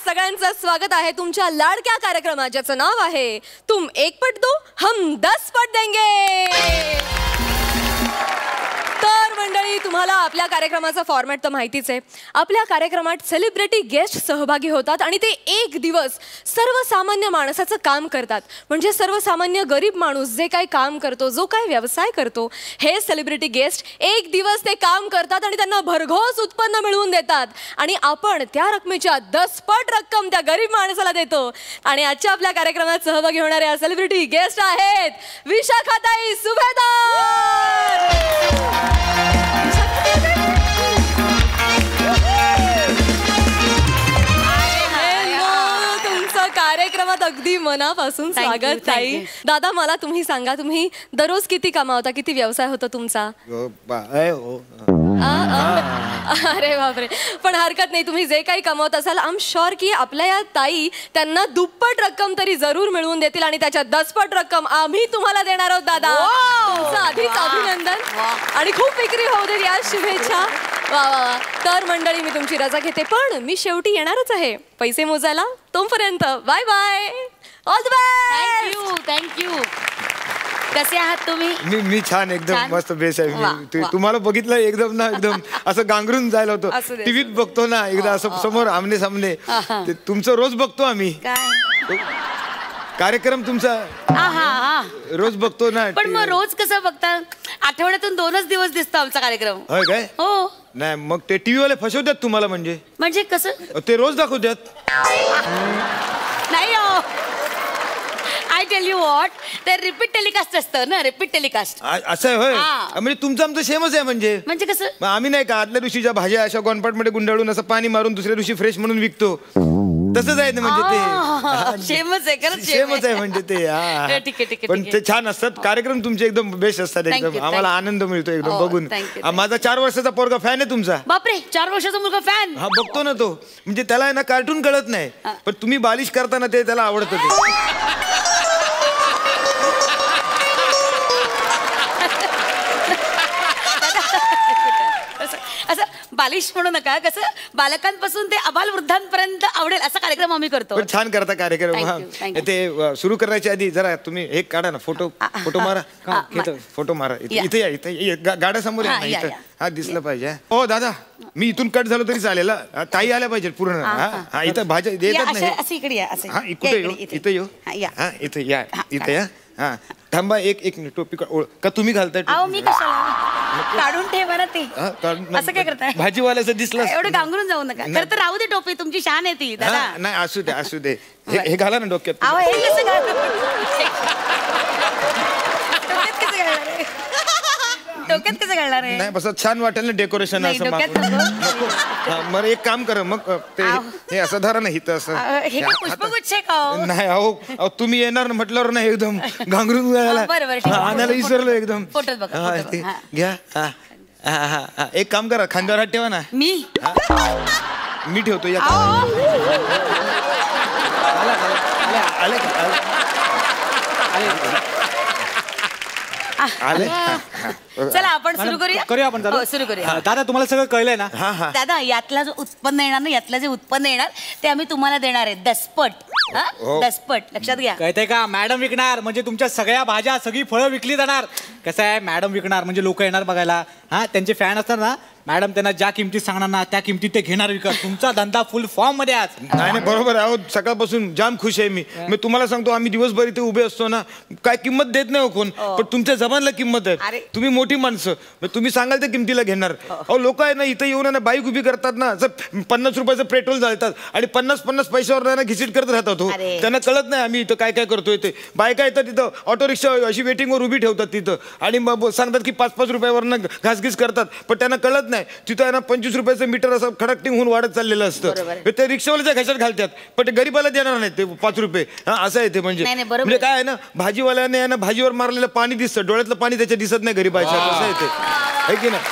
सगळ्यांचं स्वागत आहे तुमच्या लाडक्या कार्यक्रमात ज्याचं नाव आहे तुम एक पट दो हम 10 पट देंगे। तर मंडळी तुम्हाला आपल्या कार्यक्रमाचा फॉर्मॅट तर माहितीच आहे। आपल्या कार्यक्रमात सेलिब्रिटी गेस्ट सहभागी होतात आणि ते एक दिवस सर्वसामान्य माणसाचं काम करतात। म्हणजे सर्वसामान्य गरीब माणूस जे काही काम करतो, जो काही व्यवसाय करतो, हे सेलिब्रिटी गेस्ट एक दिवस ते काम करतात आणि त्यांना भरघोस उत्पन्न मिळवून देतात आणि आपण त्या रकमेच्या 10 पट रक्कम त्या गरीब माणसाला देतो। आणि आजच्या आपल्या कार्यक्रमात सहभागी होणाऱ्या सेलिब्रिटी गेस्ट आहेत विशाखाताई सुभेदार। कार्यक्रमात अगदी मनापासून स्वागत ताई। दादा मला तुम्ही सांगा, तुम्ही दररोज किती कमावता, किती व्यवसाय होतो तुमचा? अरे बापरे, पण हरकत नाही, तुम्ही जे काही कमवत असाल आय एम शुअर की आपल्या या ताई त्यांना दुप्पट रक्कम तरी जरूर मिळवून देतील आणि त्याच्या 10 पट रक्कम आम्ही तुम्हाला देणार आहोत दादा। तुमचं आधीच अभिनंदन आणि खूप विक्री होऊ दे या शुभेच्छा। वा वा। तर मंडळी मी तुमची रजा घेते, पण मी शेवटी येणारच आहे पैसे मोजायला। तोपर्यंत bye bye, all the best. Thank you. कसे आहात तुम्ही? मी छान, एकदम मस्त बेस आहे। तुम्हाला बघितलं एकदम ना, एकदम असं गांगरून जायला होतं। टीव्हीत बघतो ना एकदा असं समोर आमने सामने, तुमचं रोज बघतो आम्ही कार्यक्रम तुमचा रोज बघतो ना। पण मग रोज कसं बघता? आठवड्यातून 2च दिवस दिसतो आमचा कार्यक्रम। होय काय? हो। नाही मग ते टीव्ही वाले फसवतात तुम्हाला? म्हणजे कसं? ते रोज दाखवतात? नाही हो, आय टेल यू व्हॉट, ते रिपीट टेलिकास्ट असतं ना, रिपीट टेलिकास्ट असं आहे होय? म्हणजे तुमचं आमचं सेमच आहे। म्हणजे कसं? आम्ही नाही का आदल्या दिवशीच्या भाज्या अशा गोनपाटमध्ये गुंडाळून असं पाणी मारून दुसऱ्या दिवशी फ्रेश म्हणून विकतो, तसंच आहे ना? म्हणजे ते सेमच आहे, खरंच सेमच आहे म्हणजे ते। ठीक आहे, ठीक आहे। पण ते छान असतात कार्यक्रम तुमचे, एकदम बेस्ट असतात एकदम। आम्हाला आनंद मिळतो एकदम बघून। माझा 4 वर्षाचा पोरगा फॅन आहे तुमचा। बापरे, 4 वर्षाचा मुलगा फॅन? हा, बघतो ना तो। म्हणजे त्याला आहे ना कार्टून कळत नाही, पण तुम्ही बालिश करताना ते त्याला आवडतं ते। असं बालिश म्हणू नका, कसं बालकांपासून ते अबाल वृद्धांपर्यंत आवडेल असा कार्यक्रम आम्ही करतो। पण छान करता कार्यक्रम। ते सुरू करायच्या आधी जरा तुम्ही एक काढा ना फोटो मारा, फोटो मारा। इथे या, इथे गाड्यासमोर या, इथं हा दिसलं पाहिजे। हो दादा, मी इथून कट झालो तरी चालेल, ताई आल्या पाहिजे पूर्ण। हा, इथं भाज्या देतात नाही। हा, इथे येऊ, इथे येऊ, हा इथे या, इथे या। हा थांबा, एक मिनिट, टोपी का तुम्ही घालताय? मी कशाला काढून ठेवा ना ते, असं काय करताय? भाजीवाल्याचं दिसलं, एवढं गांगरून जाऊ नका। खरं तर राहू दे टोपी, तुमची शान आहे ती दादा। नाही असू दे, असू दे। हे घाला ना डोक्यात। डोक्यात कसं घालणार आहे? नाही बस छान वाटेल ना डेकोरेशन असं। मग एक काम करा, मग ते हे असं धरा ना इथं असं। पुष्पगुच्छ का? नाही अहो तुम्ही येणार म्हटल्यावर ना एकदम गांगरून आणायला विसरलो एकदम। घ्या। एक काम करा, खांद्यावर हात ठेवा ना। मी ठेवतो या। चला आपण सुरू करूया आपण सुरू करूया। दादा तुम्हाला सगळं कळलंय ना? दादा, यातला जो उत्पन्न येणार ना, यातलं जे उत्पन्न येणार ते आम्ही तुम्हाला देणार आहे 10 पट। 10 पट लक्षात घ्या। कळतंय का? मॅडम विकणार म्हणजे तुमच्या सगळ्या भाज्या, सगळी फळं विकली जाणार। कसं आहे, मॅडम विकणार म्हणजे लोक येणार बघायला। हा, त्यांचे फॅन असतात ना, मॅडम त्यांना ज्या किमतीत सांगणार ना त्या किमतीत ते घेणार विकत। तुमचा धंदा फुल फॉर्म मध्ये आज। नाही बरोबर आहे, सकाळपासून जाम खुश आहे मी तुम्हाला सांगतो, आम्ही दिवसभर इथे उभे असतो ना, काय किंमत देत नाही कोण, पण तुमच्या जबानला किंमत आहे। तुम्ही मोठी माणसं, तुम्ही सांगाल त्या किमतीला घेणार। अहो लोक आहे ना इथं येऊन ना बाईक उभी करतात ना, 50 रुपयाचं पेट्रोल जाळतात आणि 50 पैशावर ना घिसीट करत राहतात। हो, त्यांना कळत नाही आम्ही इथं काय काय करतोय ते। बायका येतात तिथं, ऑटो रिक्षा अशी वेटिंगवर उभी ठेवतात तिथं आणि मग सांगतात की 5-5 रुपयावर ना घासघीस करतात, पण त्यांना कळत नाही तिथं आहे ना 25 रुपयाचं मीटर असं खडकटिंग होऊन वाढत चाललेलं असतं। ते रिक्षावाल्याच्या घशात घालतात, पण ते गरीबाला देणार नाही ते 5 रुपये। असं आहे ते। म्हणजे काय आहे ना, भाजीवाल्याने आहे ना भाजीवर मारलेलं पाणी दिसतं, डोळ्यातलं पाणी त्याच्या दिसत नाही गरीबाच्या। असं आहे ते, आहे की नाही?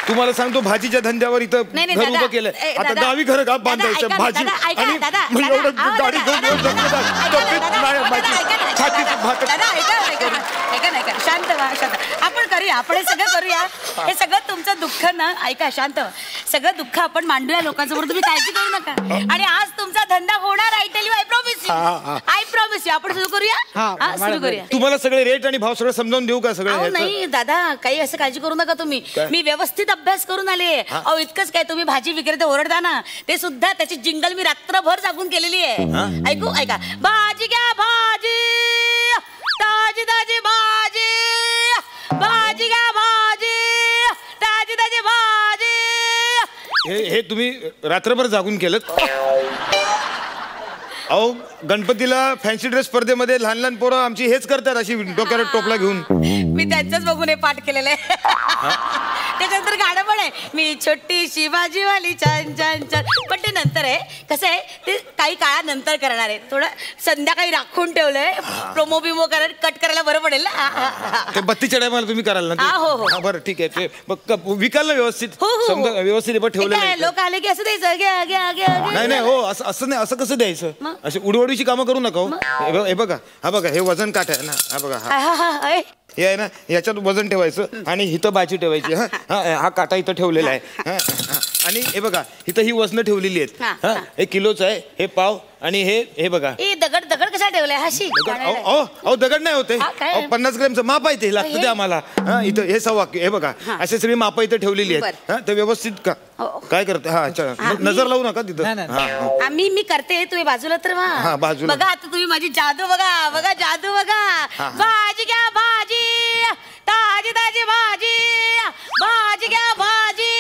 तुम्हाला सांगतो, भाजीच्या धंद्यावर इथं घर उभं केलंय आता, 10वी घरं का बांधायचं भाजी आणि गाडी शांत व्हा, शांत। आपण करूया, आपण हे सगळं करूया. हे सगळं तुमचं दुःख ना, ऐका शांत, सगळं दुःख आपण मांडूया लोकांसमोर, तुम्ही काळजी करू नका. आणि आज तुमचा धंदा होणार. I tell you, I promise you, I promise you. आपण सुरू करूया. सुरू करूया. तुम्हाला सगळे रेट आणि भाव सगळं समजावून देऊ का सगळं? नाही दादा, काही असं काळजी करू नका तुम्ही. मी व्यवस्थित अभ्यास करून आले. अहो इतकंच काय, तुम्ही भाजी विक्रेते ओरडता ना, ते सुद्धा त्याची जिंगल मी रात्रभर जागून केलेली आहे. ऐकू, ऐका. भाजी घ्या भाजी, ताजी ताजी भाजी, भाजी घ्या भाजी, ताजी ताजी भाजी. हे तुम्ही रात्रभर जागून केलं? अहो गणपतीला फॅन्सी ड्रेस स्पर्धेमध्ये लहान लहान पोरं आमची हेच करतात, अशी डोक्यावर टोपला घेऊन. मी त्यांचंच बघून हे पाठ केलेलं आहे. त्याच्यानंतर गाणं पण आहे, मी छोटीशी भाजीवाली छान छान छान. पण ते नंतर आहे, कसं आहे ते काही काळानंतर करणार आहे. थोडं संध्याकाळी राखून ठेवलंय, प्रोमो बिमो कट करायला बरं पडेल ना. ते 32च्या टायमाला तुम्ही कराल ना? हो. बरं ठीक आहे. ते विकाल ना व्यवस्थित, समजा व्यवस्थित ठेवलं. लोक आले की असं द्यायचं, घ्या घ्या घ्या. नाही हो, असं नाही. असं कसं द्यायचं? असे उडवडीची कामं करू नका हो. हे बघा, हा बघा, हे वजन काठ आहे ना, हा बघा, हे आहे ना, याच्यात वजन ठेवायचं आणि इथं बाजी ठेवायची. हा काटा इथं ठेवलेला आहे. आणि हे बघा, इथं ही वजनं ठेवलेली आहेत. हे किलोचं आहे, हे पाव, आणि हे बघा. दगड दगड कसा ठेवलाय? हाशी अहो दगड नाही होते, 50 ग्रॅमचं माप आहे, ते लागतं ते आम्हाला. इथं हे 1.25, हे बघा, असे सगळी माप इथं ठेवलेली आहेत. ते व्यवस्थित का काय करते? हा अच्छा, नजर लावू नका तिथं. मी करते, तुम्ही बाजूला तर बाजूला बघा. आता तुम्ही माझी जादू बघा, बघा जादू बघा. भाजी घ्या भाजी, ताजी ताजी भाजी, भाजी घ्या भाजी,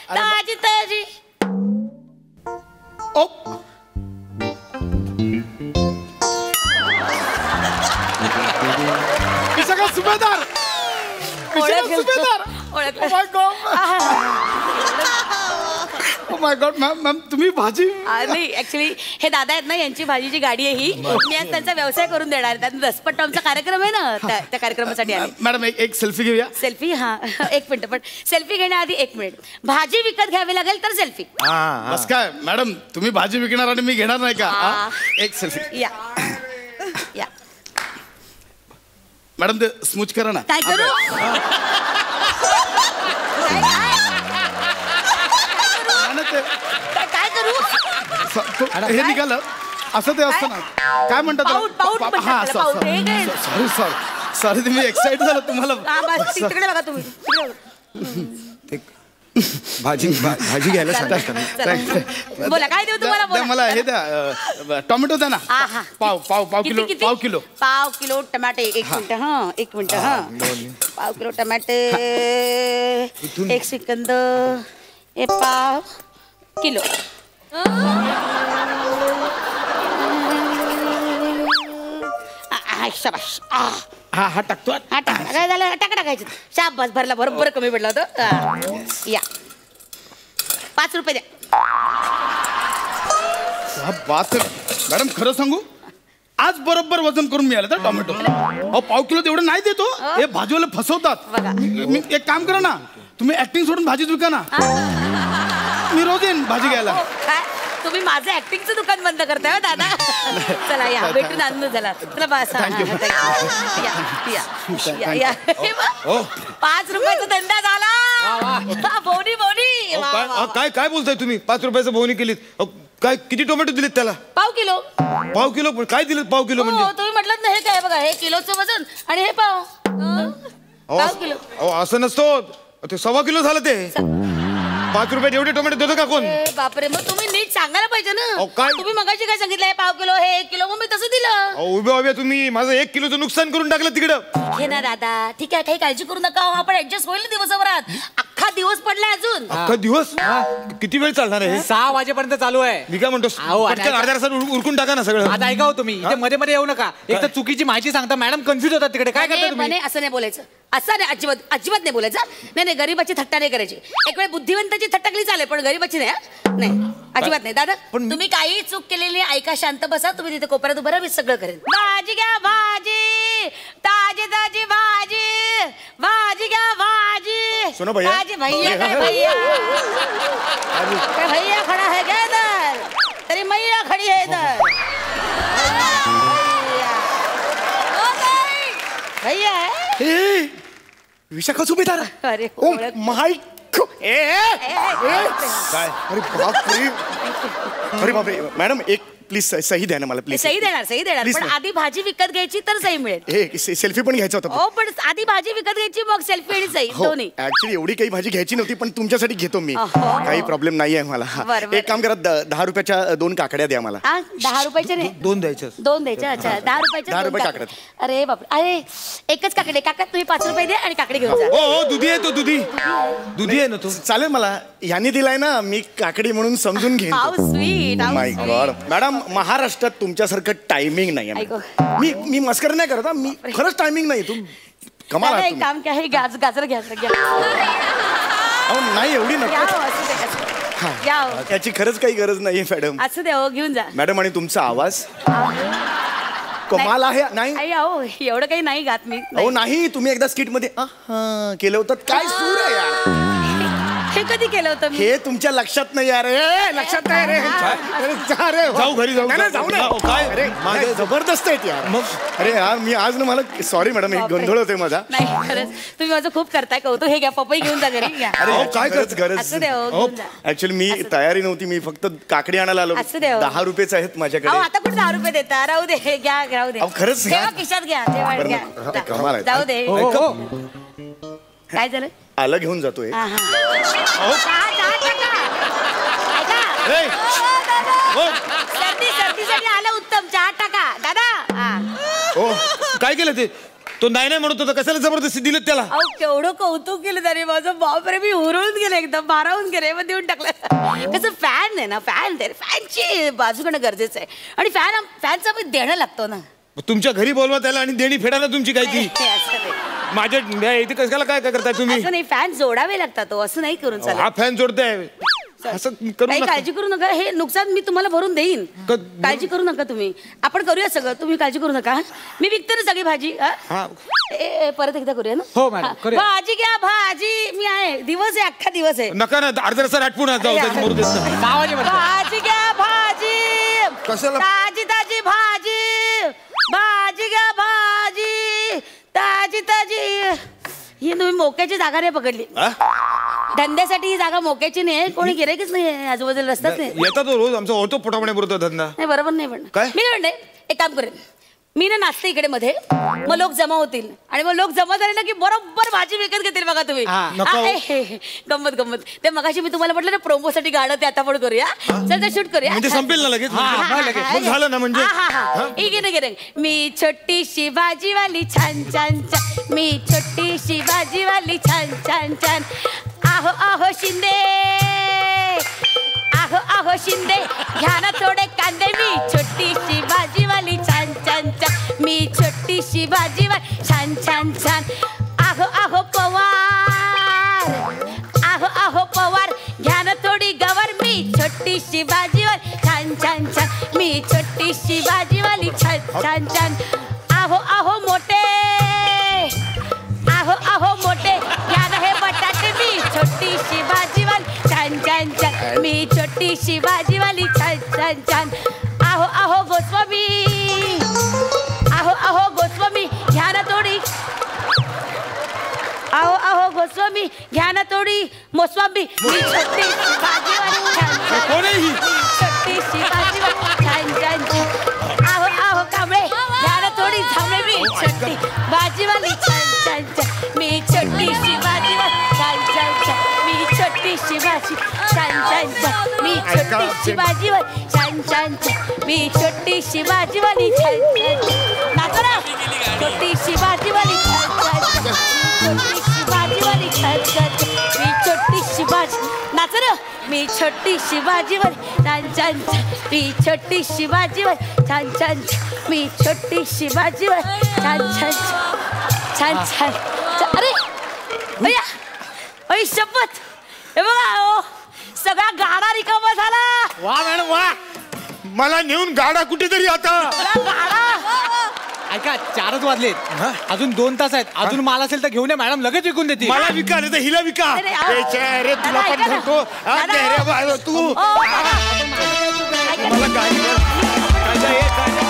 ताजी ताजी. सुभेदार माय गॉड मॅम, तुम्ही भाजी? नाही ऍक्च्युली हे दादा आहेत ना, यांची भाजीची गाडी आहे ही. मी आज त्यांचा व्यवसाय करून देणार आहे. त्यांचा दसपट्टा आमचा कार्यक्रम आहे ना, त्या कार्यक्रमासाठी आले. मॅडम एक सेल्फी घेऊया. सेल्फी? हा, एक मिनिट. पण सेल्फी घेण्याआधी 1 मिनिट. भाजी विकत घ्यावी लागेल तर सेल्फी. बस काय मॅडम, तुम्ही भाजी विकणार आणि मी घेणार नाही का? एक सेल्फी. या या मॅडम, ते स्मूच करा ना. काय करू? काय करू? हे निघालं असं ते असतं ना, काय म्हणतात? हा सॉरी सॉरी, तुम्ही एक्साइट झालं. तुम्हाला तिकडे बघा तुम्ही. भाजी घ्यायला सांगता. बोला, काय देऊ तुम्हाला? मला हे द्या, टोमॅटो द्या ना. पाव किलो. पाव किलो टमाटे. 1 मिनिट. हा, 1 मिनिट. हा, पाव किलो टमाटे. 1 सेकंद. हे पाव किलो. शाबाश. हा टाकतो. हा टाका. काय झालं? टाकायचं. शाबास, भरला, बरोबर कमी पडला होतं. या 5 रुपये द्या. मॅडम खरं सांगू, आज बरोबर वजन करून मिळालं तर टोमॅटो. पाव किलो तेवढं नाही देतो, हे भाजीवाले फसवतात. मी एक काम करा ना, तुम्ही ऍक्टिंग सोडून भाजीच विका ना. मी रोज येईन भाजी घ्यायला. तुम्ही माझं ऍक्टिंगचं दुकान बंद करताय हो दादा. चला या, भेटून आनंद झाला. चला बस. 5 रुपयाचा धंदा झाला. बोनी बोनी. काय बोलताय तुम्ही? 5 रुपयाचं बोनी केलीत? काय, किती टोमॅटो दिलेत त्याला? पाव किलो. पाव किलो? काय दिलेत पाव किलो म्हणजे? तुम्ही म्हटलं ना, हे काय बघा, हे किलोचं वजन आणि हे पाव किलो. असं नसतो, ते 1.25 किलो झालं ते. 5 रुपयात एवढे टोमॅटो देतो का कोण? बापरे, मग तुम्ही नीट सांगायला पाहिजे ना. काय तुम्ही मगाशी काय सांगितलंय? पाव किलो, हे 1 किलो, मग मी तसं दिलं. उभ्या तुम्ही माझं 1 किलोचं नुकसान करून टाकलं तिकडं. हे ना दादा, ठीक आहे, काही काळजी करू नका. आपण ऍडजस्ट होईल दिवसभरात. अख्खा दिवस पडलाय अजून. अख्खा दिवस? किती वेळ चालणार आहे? 6 वाजेपर्यंत चालू आहे. मी काय म्हणतो, अर्ध्या तासात उरकून टाका ना सगळं. आता ऐका हो तुम्ही, इथे मध्ये मध्ये येऊ नका. एक तर चुकीची माहिती सांगता, मॅडम कन्फ्युज होतात तिकडे. काय करता तुम्ही? असं नाही बोलायचं, असं नाही, अजिबात नाही बोलायचं. नाही, गरीबाची थट्टा नाही करायची. एक वेळ बुद्धिवंताची थट्टा केली चालेल, पण गरीबाची नाही. अजिबात नाही दादा. तुम्ही काही चूक केलेली, ऐका, शांत बसा. तुम्ही तिथे कोपऱ्यात उभं राहा, मी सगळं करेन. भाजी घ्या भाजी, ताजी ताजी भाजी, भाजी घ्या भाजी. सुनो भैया. भैया भैया खड़ा है क्या इधर? तेरी मैया खड़ी है इधर. भैया है. विशाखा सुभेदार. अरे ओ ओळख. माय काय अरे बापरे. अरे बापरे मॅडम एक प्लीज सही द्या ना मला प्लीज. सही देणार Please, पण ma'am. आधी भाजी विकत घ्यायची तर सही मिळेल. हे सेल्फी पण घ्यायचा होता. हो पण आधी भाजी विकत घ्यायची मग सेल्फी आणि सही हो दोन्ही. ऍक्च्युली एवढी काही भाजी घ्यायची नव्हती पण तुमच्यासाठी घेतो मी. अहो. काही प्रॉब्लेम नाही आहे मला. बरं, बरं. एक काम करा 10 रुपयाच्या 2 काकड्या द्या मला. 10 रुपयाचे नाही 2 द्यायचं. 2 द्यायच्या. अच्छा 10 रुपयाच्या 10 दोन रुपये काकड्या. काकड्या. अरे बाप अरे एकच काकडे काका तुम्ही 5 रुपये द्या आणि काकडे घेऊन जा. हो दुधी आहे तो दुधी आहे ना तो. चालेल मला यांनी दिलाय ना मी काकडी म्हणून समजून घेईन. How sweet my God madam महाराष्ट्रात तुमच्यासारखं टायमिंग नाही आहे. ऐको. मी मस्कर नाही करत हा. मी खरंच टायमिंग नाही. तुम कमाल आहात एक तुम्ही. काम काय गाजर घ्या अहो, नाही एवढी या नका. हो, असू दे, असू दे. या हो. याची खरंच काही गरज नाहीये मॅडम. असू दे हो घेऊन जा. मॅडम आणि तुमचा आवाज कमाल आहे. नाही आई अहो एवढं काही नाही गात मी. अहो नाही तुम्ही एकदा स्किट मध्ये केलं होतं. काय सूर आहे यार. हे कधी केलं होतं मी? हे तुमच्या लक्षात नाही यार. लक्षात नाही रे. अरे, जा रे. जाऊ घरी जाऊ. नाही, नाही, जाऊ ना. जाऊ, काय? अरे माझे जबरदस्त आहेत यार. मग? अरे यार मी आज ना मला सॉरी मॅडम एक बापरे. गोंधळ होते माझा. नाही खरंच तुम्ही माझं खूप करताय कौतुक. हे घ्या पपई घेऊन जा घरी घ्या. अरे अहो, काय काय गरज असू दे हो घेऊन जा. ऍक्च्युली मी तयारी नव्हती. मी फक्त काकडी आणायला आलो. असू दे हो. 10 रुपयेच आहेत अहो माझ्याकडे. आता कुठे 10 रुपये देता राहू दे हे घ्या राहू दे. अहो, खरंच घ्या. ठेवा खिशात घ्या ठेवा बरं, घ्या. बरं. जा. कमाल आहे. जाऊ दे हो. काय झालं? आलं घेऊन जातोय. हा, हा. चहा टाका. ऐका. ए, हो, सर्दीसाठी आलं उत्तम चहा टाका दादा. हा. हो. काय केलं ते तो नाही म्हणत होता कशाला जबरदस्ती दिलं त्याला. अहो केवढं कौतुक केलं त्याने माझं. बापरे मी हुरळून गेले एकदम भारावून गेले मग देऊन टाकलं. कसं फॅन आहे ना फॅनची बाजू करणं गरजेचं आहे आणि फॅनचं पण देणं लागतो ना. तुमच्या घरी बोलवा त्याला आणि देणी फेडायला तुमची काय ती असं नाही. माझ्या इथे कशाला काय काय करताय तुम्ही. असं नाही फॅन जोडावे लागतात तो असं नाही करून चालत. हा फॅन जोडताय असं करू काही नका. काळजी करू नका. हे नुकसान मी तुम्हाला भरून देईन. काळजी करू नका तुम्ही. आपण करूया सगळं तुम्ही काळजी करू नका. मी विकते ना सगळी भाजी. हा. परत एकदा करूया ना. हो, मॅडम, हा. करूया. भाजी घ्या भाजी मी आहे. दिवस आहे अख्खा दिवस आहे. नका ना अर्ध्या रस्ता आटपून जाऊ त्याची मरू देत नाही. 6 वाजेपर्यंत. भाजी घ्या भाजी. कशाला? ताजी ताजी भाजी. भाजी घ्या भाजी ताजी ताजी. ही तुम्ही मोक्याची जागा नाही पकडली. धंद्यासाठी ही जागा मोक्याची नाही. कोणी गिरायकच नाही आजूबाजूला रस्ताच नाही. येतात तो रोज आमचा होतो पोटापणे पुरतो धंदा. नाही बरोबर नाही पण काय? मी काय म्हणते एक काम करेन मी ना नाचते इकडे मध्ये मग लोक जमा होतील आणि मग लोक जमा झाले ना की बरोबर भाजी विकत घेतील बघा तुम्ही. नका हो. हे. गंमत ते मगाशी मी तुम्हाला म्हटलं ना प्रोमोसाठी गाणं ते आता पण करूया. चल शूट करूया. म्हणजे संपेल ना लगेच. मग झालं ना म्हणजे. गेले मी छोटीशी भाजीवाली छान छान छान. मी छोटीशी भाजीवाली छान छान छान. आहो आहो शिंदे आहो आहो शिंदे घ्या ना थोडे कांदे. मी छोटीशी भाजीवाली छान छान छान. मी छोटीशी भाजीवाली छान छान छान. आहो आहो पवार आहो आहो पवार घ्या ना थोडी गवार. मी छोटीशी भाजीवाली छान छान छान. मी छोटीशी भाजीवाली छान छान छान. आहो आहो मोठे आहो आहो मोठे घ्या ना हे बटाटे. मी छोटीशी भाजीवाली छान छान छान. मी छोटीशी भाजीवाली छान छान छान. आहो आहो गोस्वामी आहो आहो गोस्वामी घ्या ना थोडी. आहो आहो गोस्वामी घ्या ना थोडी मोस्वामी. मी छोटीशी भाजीवाली छान छान. कोण आहे ही? छोटीशी भाजीवाली छान छान छान. आहो आहो कांबळे घ्या ना थोडी झांबळे. मी छोटी भाजीवाली छान छान छान. मी छोटीशी भाजीवाली छान छान छान. मी छोटीशी भाजी छान छान छान. मी छोटीशी भाजीवाली छान छान छान. मी छोटीशी भाजीवाली छान छान छान. नाचो ना. छोटीशी भाजीवाली छान छान छान. छोटीशी भाजीवाली छान छान छान. मी छोटीशी भाजी नाचो ना. मी छोटीशी भाजीवाली छान छान छान. मी छोटीशी भाजीवाली छान छान छान. मी छोटीशी भाजीवाली छान छान छान छान छान. अरे भैया अय शपथ हे बघा हो सगळा गाडा रिकामा झाला. वा मॅडम वा. मला नेऊन गाडा कुठेतरी आता. गाडा ऐका 4च वाजलेत. अजून 2 तास आहेत. अजून माल असेल तर घेऊन या मॅडम लगेच विकून देतील. मला विका नाही तर हिला विका. अरे, अहो. ए, छे, रे तुला दादा, पण ऐका ना. सांगतो. हा, दादा, ते रे बा, तू ओ, दादा. ऐका ना. मला गाडीवर कायदा ये, कायदा.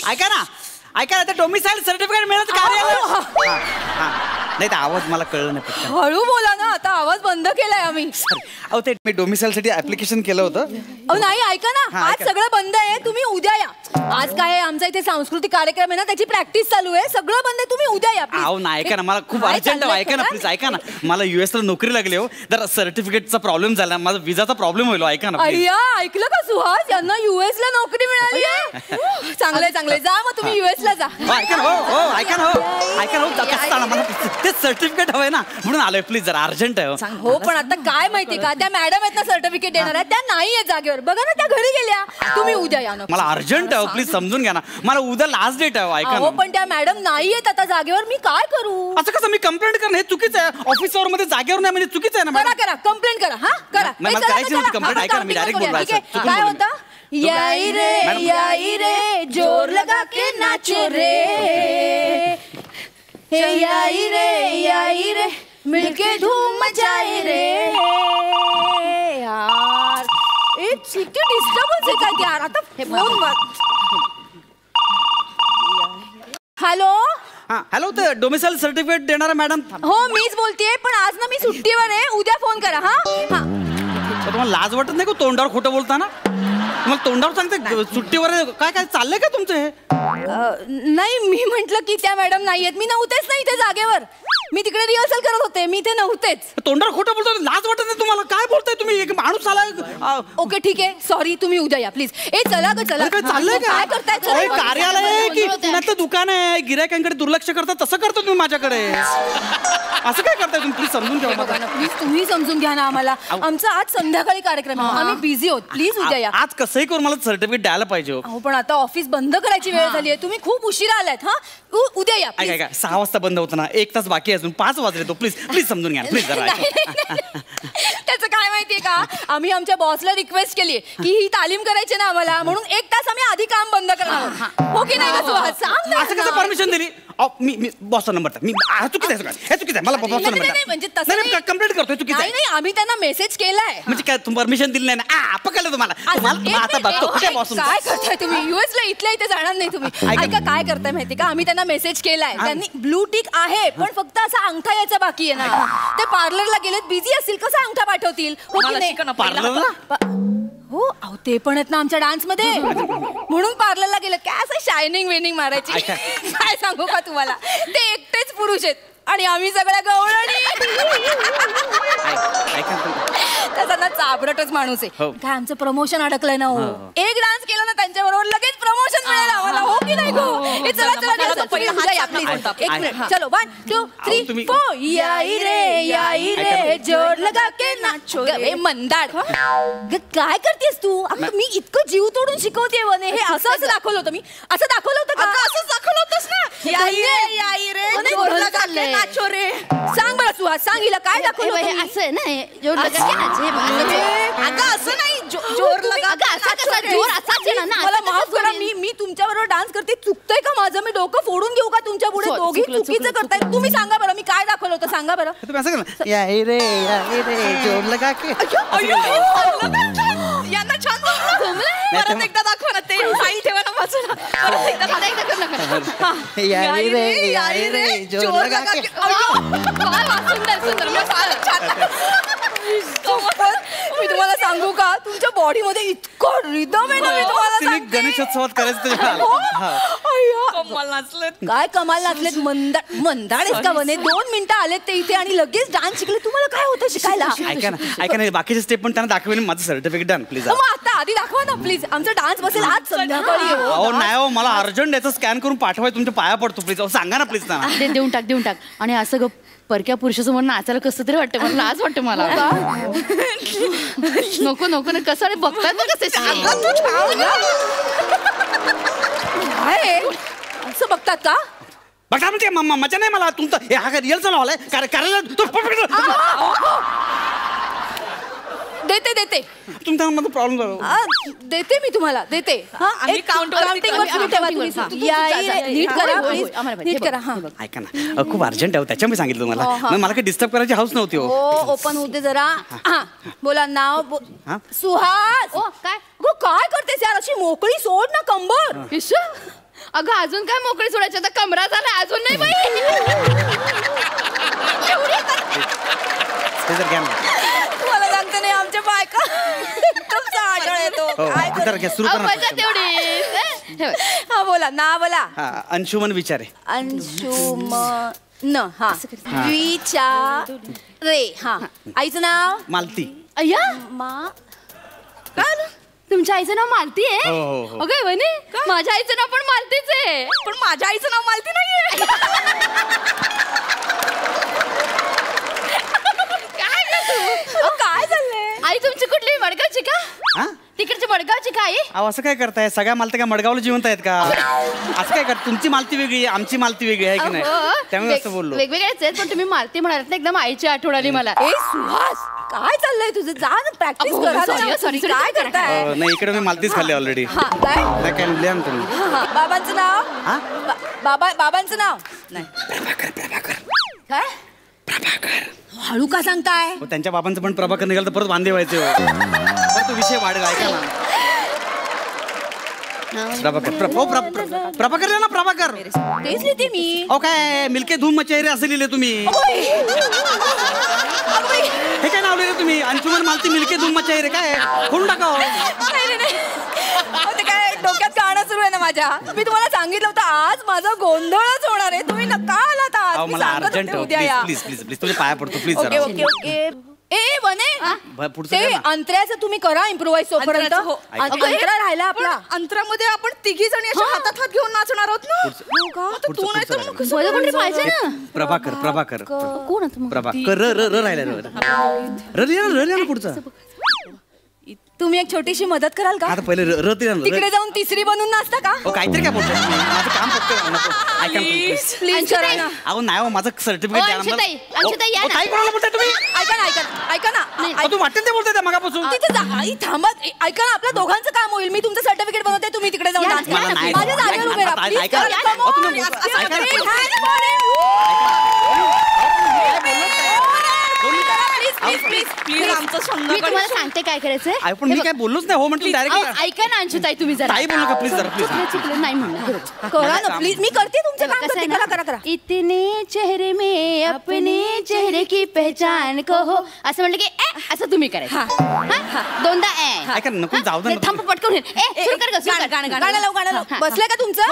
ऐका ना आता डोमिसाईल सर्टिफिकेट मिळत कार्यालय नाही तर आवाज मला कळलं नाही पटकन. हळू बोला ना, आता आवाज बंद केलाय आम्ही. अहो ते मी डोमिसाईल साठी ऍप्लिकेशन केलं होतं. अहो नाही, ऐका ना, हा, आज ऐका. सगळं बंद आहे, तुम्ही उद्या या. आज काय आहे, आमचा इथे सांस्कृतिक कार्यक्रम आहे ना, त्याची प्रॅक्टिस चालू आहे. सगळं बंद आहे, तुम्ही उद्या या please. अहो ना ऐका ना, मला खूप काय अर्जंट आहे. चाललंय ऐका ना खरं? प्लीज, ऐका ना. मला US ला नोकरी लागली हो. जर सर्टिफिकेटचा प्रॉब्लेम झाला, माझा विजाचा प्रॉब्लेम होईल. ऐका ना please. अय्या, ऐकलं का सुहास, यांना US ला नोकरी मिळाली आहे. चांगलंय जा मग तुम्ही US ला जा. ऐका ना ऐका ना कसं चालणार मला ते सर्टिफिकेट हवंय ना, म्हणून आलोय. प्लीज जरा अर्जंट आहे. हो पण आता काय माहिती का, त्या मॅडम आहेत ना सर्टिफिकेट देणार आहेत, त्या नाहीये जागेवर. बघा ना, त्या घरी गेल्या. तुम्ही उद्या या ना. मला अर्जंट आहे प्लीज समजून घ्या ना. मला उद्या लास्ट डेट आहे. ऐका हो ना. पण त्या मॅडम नाहीयेत आता जागेवर, मी काय करू? असं कसं मी कंप्लेंट करणं हे चुकीचं आहे. ऑफिस आवर मध्ये जागेवर नाही म्हणजे चुकीचं आहे ना. करा कंप्लेंट करा. हा करा. मला चला, करायची नव्हती चला. complaint. हा, ऐका ना, मी direct करूया. बोललो ठीक आहे. चुकून काय बोललो. होतं? याई रे जोर लगा के नाचो रे, याई रे मिलके धूम मचाए रे. यार एक किती डिस्टर्बन्स येत आहे यार. आता फोन हॅलो. हॅलो ते डोमिसाईल सर्टिफिकेट देणारा मॅडम. हो मीच बोलतेय, पण आज ना मी सुट्टीवर आहे. उद्या फोन करा. हा तुम्हाला लाज वाटत नाही का तोंडावर खोटं बोलताना? तुम्हाला तोंडावर सांगते सुट्टीवर काय चाललंय का तुमचं हे? नाही, मी म्हंटल की त्या मॅडम नाहीयेत. मी नव्हतेच ना इथे जागेवर. मी तिकडे रिहर्सल करत होते, मी इथे नव्हतेच. तोंडावर खोटं बोलतो, लाज वाटत नाही तुम्हाला? काय बोलताय तुम्ही? एक माणूस आलाय. ओके ठीक आहे, सॉरी. तुम्ही उद्या या प्लीज. ए चला ग चला. काय चाललंय काय करताय? काय कार्यालय आहे की पुण्यातलं दुकान आहे? गिरायकांकडे दुर्लक्ष करता तसं करता तुम्ही माझ्याकडे? असं काय करताय तुम्ही? प्लीज समजून घ्या मला. प्लीज तुम्ही समजून घ्या ना आम्हाला. आमचा आज संध्याकाळी कार्यक्रम आहे, आम्ही बिझी आहोत. प्लीज उद्या या. आज कसंही करून मला सर्टिफिकेट द्यायला पाहिजे. हो पण आता ऑफिस बंद करायची वेळ झाली आहे. तुम्ही खूप उशिरा आलात. हा उद्या या please. काय 6 वाजता बंद होतं ना, 1 तास बाकी अजून 5 वाजले. तो प्लीज समजून घ्या प्लीज जरा. त्याचं काय माहितीये का, आम्ही आमच्या बॉसला रिक्वेस्ट केली की ही तालीम करायची ना आम्हाला, म्हणून 1 तास आम्ही आधी काम बंद करणार. हो की नाही? असं कसं परमिशन दिली? मी बॉसचा नंबर मी चुकीचं आहे. हे चुकीचं आहे. मला बॉसचा नंबर म्हणजे तसं कंप्लेंट करतोय. चुकीचं आहे. नाही, आम्ही त्यांना मेसेज केलाय. म्हणजे काय तुम्ही परमिशन दिली नाही ना? पकडलं तुम्हाला. आता बघतो कुठे बॉस. काय करताय तुम्ही? US ला इथल्या इथे जाणार नाही तुम्ही. ऐका काय करताय माहिती का, आम्ही त्यांना मेसेज केलाय. त्यांनी ब्लू टिक आहे, पण फक्त असा अंगठा यायचा बाकी आहे ना. ते पार्लरला गेलेत, बिझी असतील, कसा अंगठा पाठवतील? हो अहो ते पण आहेत ना आमच्या डान्स मध्ये, म्हणून पार्लरला गेलेत. काय असं शायनिंग वेनिंग मारायची? काय सांगू का तुम्हाला, ते एकटेच पुरुष आहेत आणि आम्ही सगळ्या गवळणी. त्याचा ना चाबरटच माणूस आहे. काय आमचं प्रमोशन अडकलंय ना. हो एक डान्स केला ना त्यांच्याबरोबर लगेच प्रमोशन मिळेल आम्हाला. हो की नाही गो? चला एक मिनिट. चलो 1 2 3 4. याई रे जोर लगा के नाचो रे. मंदाड काय करतेस तू? मी इतकं जीव तोडून शिकवते वने. हे असं दाखवलं होतं मी. असं दाखवलं होतं का? असंच दाखवलं होतंस ना. याई रे जोर लगा के नाचो रे. सांग बरं सुहास, सांग हिला काय दाखवलं होतं? असं आहे ना, जोर लगा के नाचे. अगं असं नाही, जोर लगा जोर असाच येणार ना. मला माफ करा, मी तुमच्याबरोबर डान्स करते. चुकतंय का माझं? मी डोकं फोडून घेऊ का तुमच्या पुढे? दोघी चुकीचं करताय. तुम्ही सांगा बरं, मी काय दाखवलं होतं सांगा बरं. तुम्ही असं करा. याई रे जोर लगा के. यांना छान परत एकदा दाखवा ना. ते फाईल ठेवा ना बाजूला. परत एकदा याई रे जोर लगा के. मी तुम्हाला सांगू का, तुमच्या बॉडी मध्ये इतकं रिदम आहे ना. मी तुम्हाला गणेशोत्सवात करायचं. कमाल नाचलेत. काय कमाल नाचलेत. मंदाड आहेस का वने? 2 मिनिटं आलेत ते इथे आणि लगेच डान्स शिकले. तुम्हाला काय होतं शिकायला? ऐका ना बाकीचे स्टेप पण त्यांना दाखवेल. माझं सर्टिफिकेट द्या प्लीज. मग आता आधी दाखवा ना प्लीज. आमचा डान्स बसेल आज संध्याकाळी. हो नाही हो, मला अर्जंट याचं स्कॅन करून पाठवाय. तुमच्या पाया पडतो प्लीज. सांगा ना प्लीज ना. देऊन टाक. आणि असं परक्या पुरुषासमोर नाचायला कसं तरी वाटतं. मला लाज वाटतं मला. नको ना कसं बघतात ना कसे. असं बघतात का? बघा म्हणजे मजा नाही मला तुमचं. हा रिअल चालवलाय देते तुमचा माझा प्रॉब्लेम झाला. देते मी तुम्हाला. देते. नीट करा. ऐका ना खूप अर्जंट आहे त्याच्यामुळे सांगितलं तुम्हाला. मला काही डिस्टर्ब करायची हाऊस नव्हती. ओपन होते जरा. बोला नाव. सुहास. काय करतेस यार? अशी मोकळी सोड ना कंबर. अगं अजून काय मोकळी सोडायची आता कमरा झाला अजून नाही बाई. मला सांगते नाही आमच्या बायका तुमचा आढळ येतो. मजा तेवढी. हा बोला ना बोला. अंशुमन विचारे. अंशुमन हा विचारे. हा आईचं नाव मालती. अय्या काय तुमच्या आईचं नाव मालती आहे. अगं वने माझ्या आईचं नाव पण मालतीच आहे. पण माझ्या आईचं नाव मालती नाहीये. काय चाललंय. आई तुमची कुठली मडगावची का. तिकडची मडगावची का आई. असं काय करताय सगळ्या मालत्या काय मडगावला जिवंत आहेत का. असं काय करत तुमची मालती वेगळी आमची मालती वेगळी आहे की नाही त्यामुळे असं बोललो. वेगवेगळेच आहेत पण तुम्ही मालती म्हणालात ना एकदम आईची आठवण आली मला. ए सुहास काय चाललंय तुझं. जा ना प्रॅक्टिस करा. सॉरी काय करताय. नाही इकडे मी मालतीच खाल्ली ऑलरेडी. काय काय लिहा ना तुम्ही. बाबांचं नाव. बाबांचं नाव नाही. काय हळू का सांगताय. त्यांच्या बाबांचं पण प्रभाकर निघाल तर परत वांदे व्हायचे. तो विषय वाढेल ऐका ना. प्रभाकर ना प्रभाकर तेच लिहिते मी. हो काय मिल्के धूम मचेहरे असं लिहिले तुम्ही. हे काय नाव लिहिले तुम्ही. अंशुमन मालती मिल्के धूम मचेहरे काय खोडून टाका. ते काय डोक्यात गाणं सुरू आहे ना माझ्या. मी तुम्हाला सांगितलं होतं आज माझा गोंधळच होणार आहे. तुम्ही नका आलात आज. मला अर्जंट प्लीज प्लीज प्लीज तुझे पाया पडतो प्लीज. Okay okay okay. ए बने ते अंतऱ्याचं तुम्ही करा इम्प्रोवाइज तोपर्यंत. अंतरा राहिला आपला. अंतरामध्ये आपण तिघी जणी अशा हातात हात घेऊन नाचणार आहोत ना. तू नाही तर पाहिजे ना. प्रभाकर प्रभाकर कोण प्रभाकर र राहिला र पुढचा. तुम्ही एक छोटीशी मदत कराल का. आता पहिले तिकडे जाऊन तिसरी बनून नाचता का. काहीतरी काय बोलतो माझं काम फक्त प्लीज करा ना. अहो नाही माझं सर्टिफिकेट काय कोणाला बोलताय तुम्ही. ऐका ना ऐका ना. तू वाटेल ते बोलताय मगापासून. तिथे थांबा. ऐका ना आपल्या दोघांचं काम होईल. मी तुमचं सर्टिफिकेट बनवते तुम्ही तिकडे जाऊन माझ्या जागेवर उभे राहा. प्लीज आमचं मी तुम्हाला सांगते काय करायचंय. पण मी काय बोललोच नाही. हो म्हटलं डायरेक्ट. ऐका ना अंशुताई तुम्ही जरा ताई बोलू का प्लीज जरा प्लीज. चुकलं नाही म्हणलं. करा ना प्लीज. मी करते तुमचं काम करते. करा करा करा. इतने चेहरे में अपने चेहरे की पहचान को हो असं म्हटलं की असं तुम्ही करायचं. दोनदा ऐका नको जाऊ दे. थांब पटकन सुरू कर गाणं लाव. बसलं का तुमचं.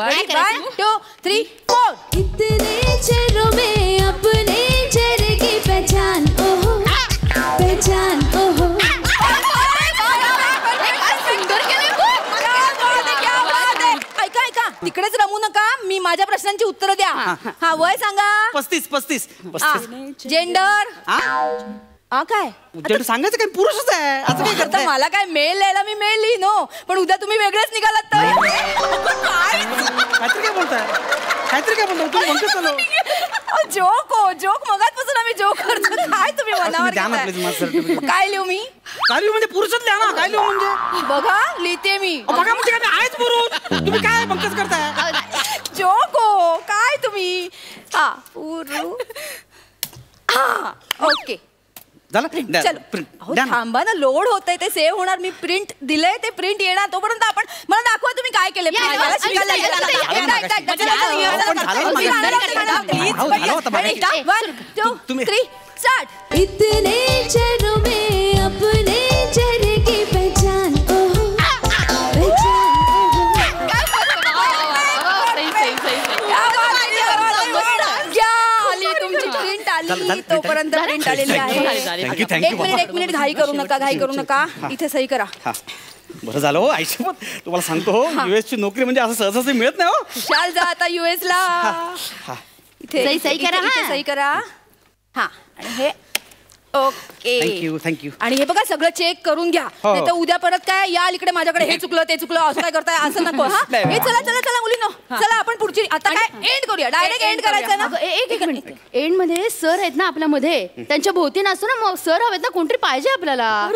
1 2 3 4. इतने चेहरों में अपने चेहरे की पहचान ओहो पहचान ओहो. ऐका तिकडेच रमू नका. मी माझ्या प्रश्नांची उत्तरं द्या. हा वय सांगा. 35. जेंडर काय सांगायचं काय पुरुषच आहे. असं काय करता. मला काय मेल लिहायला मी मेल लिहिनो पण उद्या तुम्ही वेगळेच निघालात तर काहीतरी काय बोलताय. काहीतरी काय बोलतो तुम्ही म्हणतो चलो. जोक मगाचपासून आम्ही जोक करतो. काय तुम्ही मनावर काय लिहू मी. काय लिहू म्हणजे पुरुषच लिहा ना. काय लिहू म्हणजे बघा लिहिते मी. बघा म्हणजे काय आहेच पुरुष. तुम्ही काय पंकज करताय. जोक काय तुम्ही. ओके चलो थांबा ना. लोड होतंय ते सेव्ह होणार. मी प्रिंट दिलंय ते प्रिंट येणार तोपर्यंत आपण मला दाखवा तुम्ही काय केलं. 1 2 3 स्टार्ट. इतने चेहरों में अपने चेहरे की पहचान ओहो पहचान तुमची प्रिंट आली तोपर्यंत प्रिंट आलेली आहे. 1 मिनिट घाई करू नका. इथे सही करा. बरं झालं हो आयुष्यभर तुम्हाला सांगतो US ची नोकरी म्हणजे असं सहसा मिळत नाही हो. शाल जा आता US ला. इथे सही करा. हा आणि हे ओके थँक्यू. आणि हे बघा सगळं चेक करून घ्या. नाही तर उद्या परत काय याल इकडे माझ्याकडे हे चुकलं ते चुकलं असं काय करताय असं नको. हे चला मुलींनो चला आपण पुढची आता काय एंड करूया. डायरेक्ट एंड करायचं ना. एक मिनिट. एंड मध्ये सर आहेत ना आपल्या मध्ये त्यांच्या भोवती नाचतो ना. मग सर हवेत ना कोणतरी पाहिजे आपल्याला.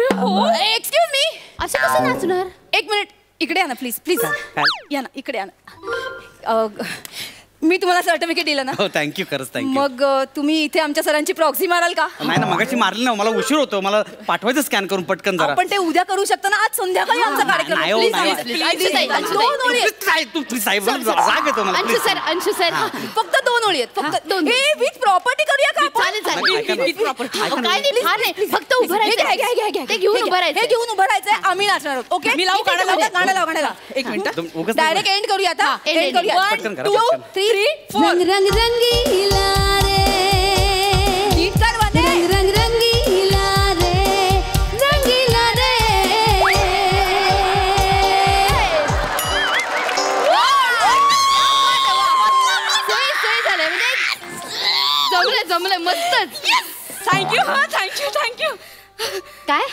एक्सक्यूज मी असं कसं नाचणार. 1 मिनिट इकडे या ना प्लीज या ना इकडे या ना. मी तुम्हाला सर्टिफिकेट दिलं ना. हो थँक्यू, खरंच थँक्यू. मग तुम्ही इथे आमच्या सरांची प्रॉक्सी माराल का? नाही ना, मगाशी मारली ना, मला उशीर होतो, मला पाठवायचं स्कॅन करून पटकन जरा. आपण ते उद्या करू शकतो ना, आज संध्याकाळी आमचा कार्यक्रम आहे. नाही, Please, नाही. please, अंशू please, ताई, अंशू ताई. दोन ओळी आहेत. तू साहेब राग येतो मला. अंशू सर फक्त 2 ओळी आहेत, फक्त 2. हे विथ प्रॉपर्टी करूया का आपण? चालेल चालेल. ऐका ना. With property. अहो, काय नाही, फार नाही, फक्त उभं राहायचं. ते घेऊन उभं राहायचं. हे घेऊन उभं राहायचंय, आम्ही नाचणार आहोत. ओके, मी लावू गाणं लावू, गाणं लाव, गाणं लाव. एक मिनिट, उगाच डायरेक्ट एंड करूया आता. end, एंड करूया. पटकन 1 करा, 2 पटकन. 3 4. रंग रंग रंगीला रे, नीट कर वाले. रंग रंग रंगीला रे, रंगीला रे. सोय झालंय म्हणजे जमलंय मस्तच. Thank you thank you thank you. काय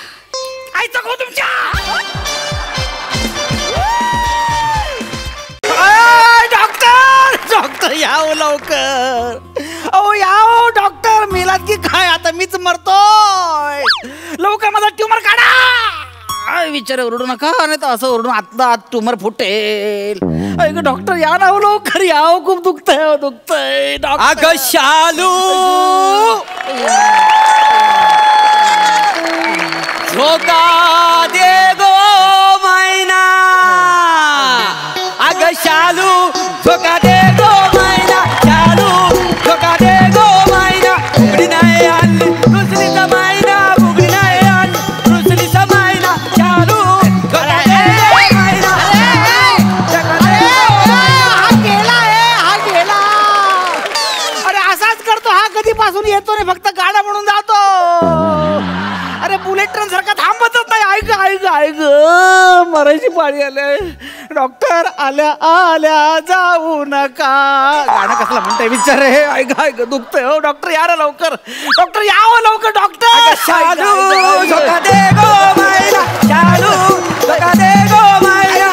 डॉक्टर याव लवकर. अहो याव डॉक्टर, मेलात की काय? आता मीच मरतोय. लवकर माझा ट्युमर काढा. काय विचार, ओरडू नका, नाही तर असं ओरडून आत ट्युमर फुटेल. ऐक डॉक्टर, या ना लवकर, याव खूप दुखतंय, दुखतंय. अगं शालू, झोका दे गो मैना. अगं शालू, झोका दे गो मैना. शालू, झोका दे गो मैना. बुगडी नाही आणली रुसलीचा मैना, बुगडी नाही आणली रुसलीचा मैना. शालू, झोका दे गो मैना. झोका दे गो मैना. हा गेला. अरे असाच करतो हा, कधीपासून येतो रे, फक्त गाडा म्हणून जातो. अरे बुलेट ट्रेन सारखा थांबतच नाही. ऐक मरायची पाळी आले. डॉक्टर आल्या आल्या जाऊ नका. गाणं कसलं म्हणतंय विचार रे. ऐक दुखतंय. हो डॉक्टर या रे लवकर. डॉक्टर यावं लवकर. डॉक्टर शालू, झोका दे गो मैना. शालू, झोका दे गो मैना.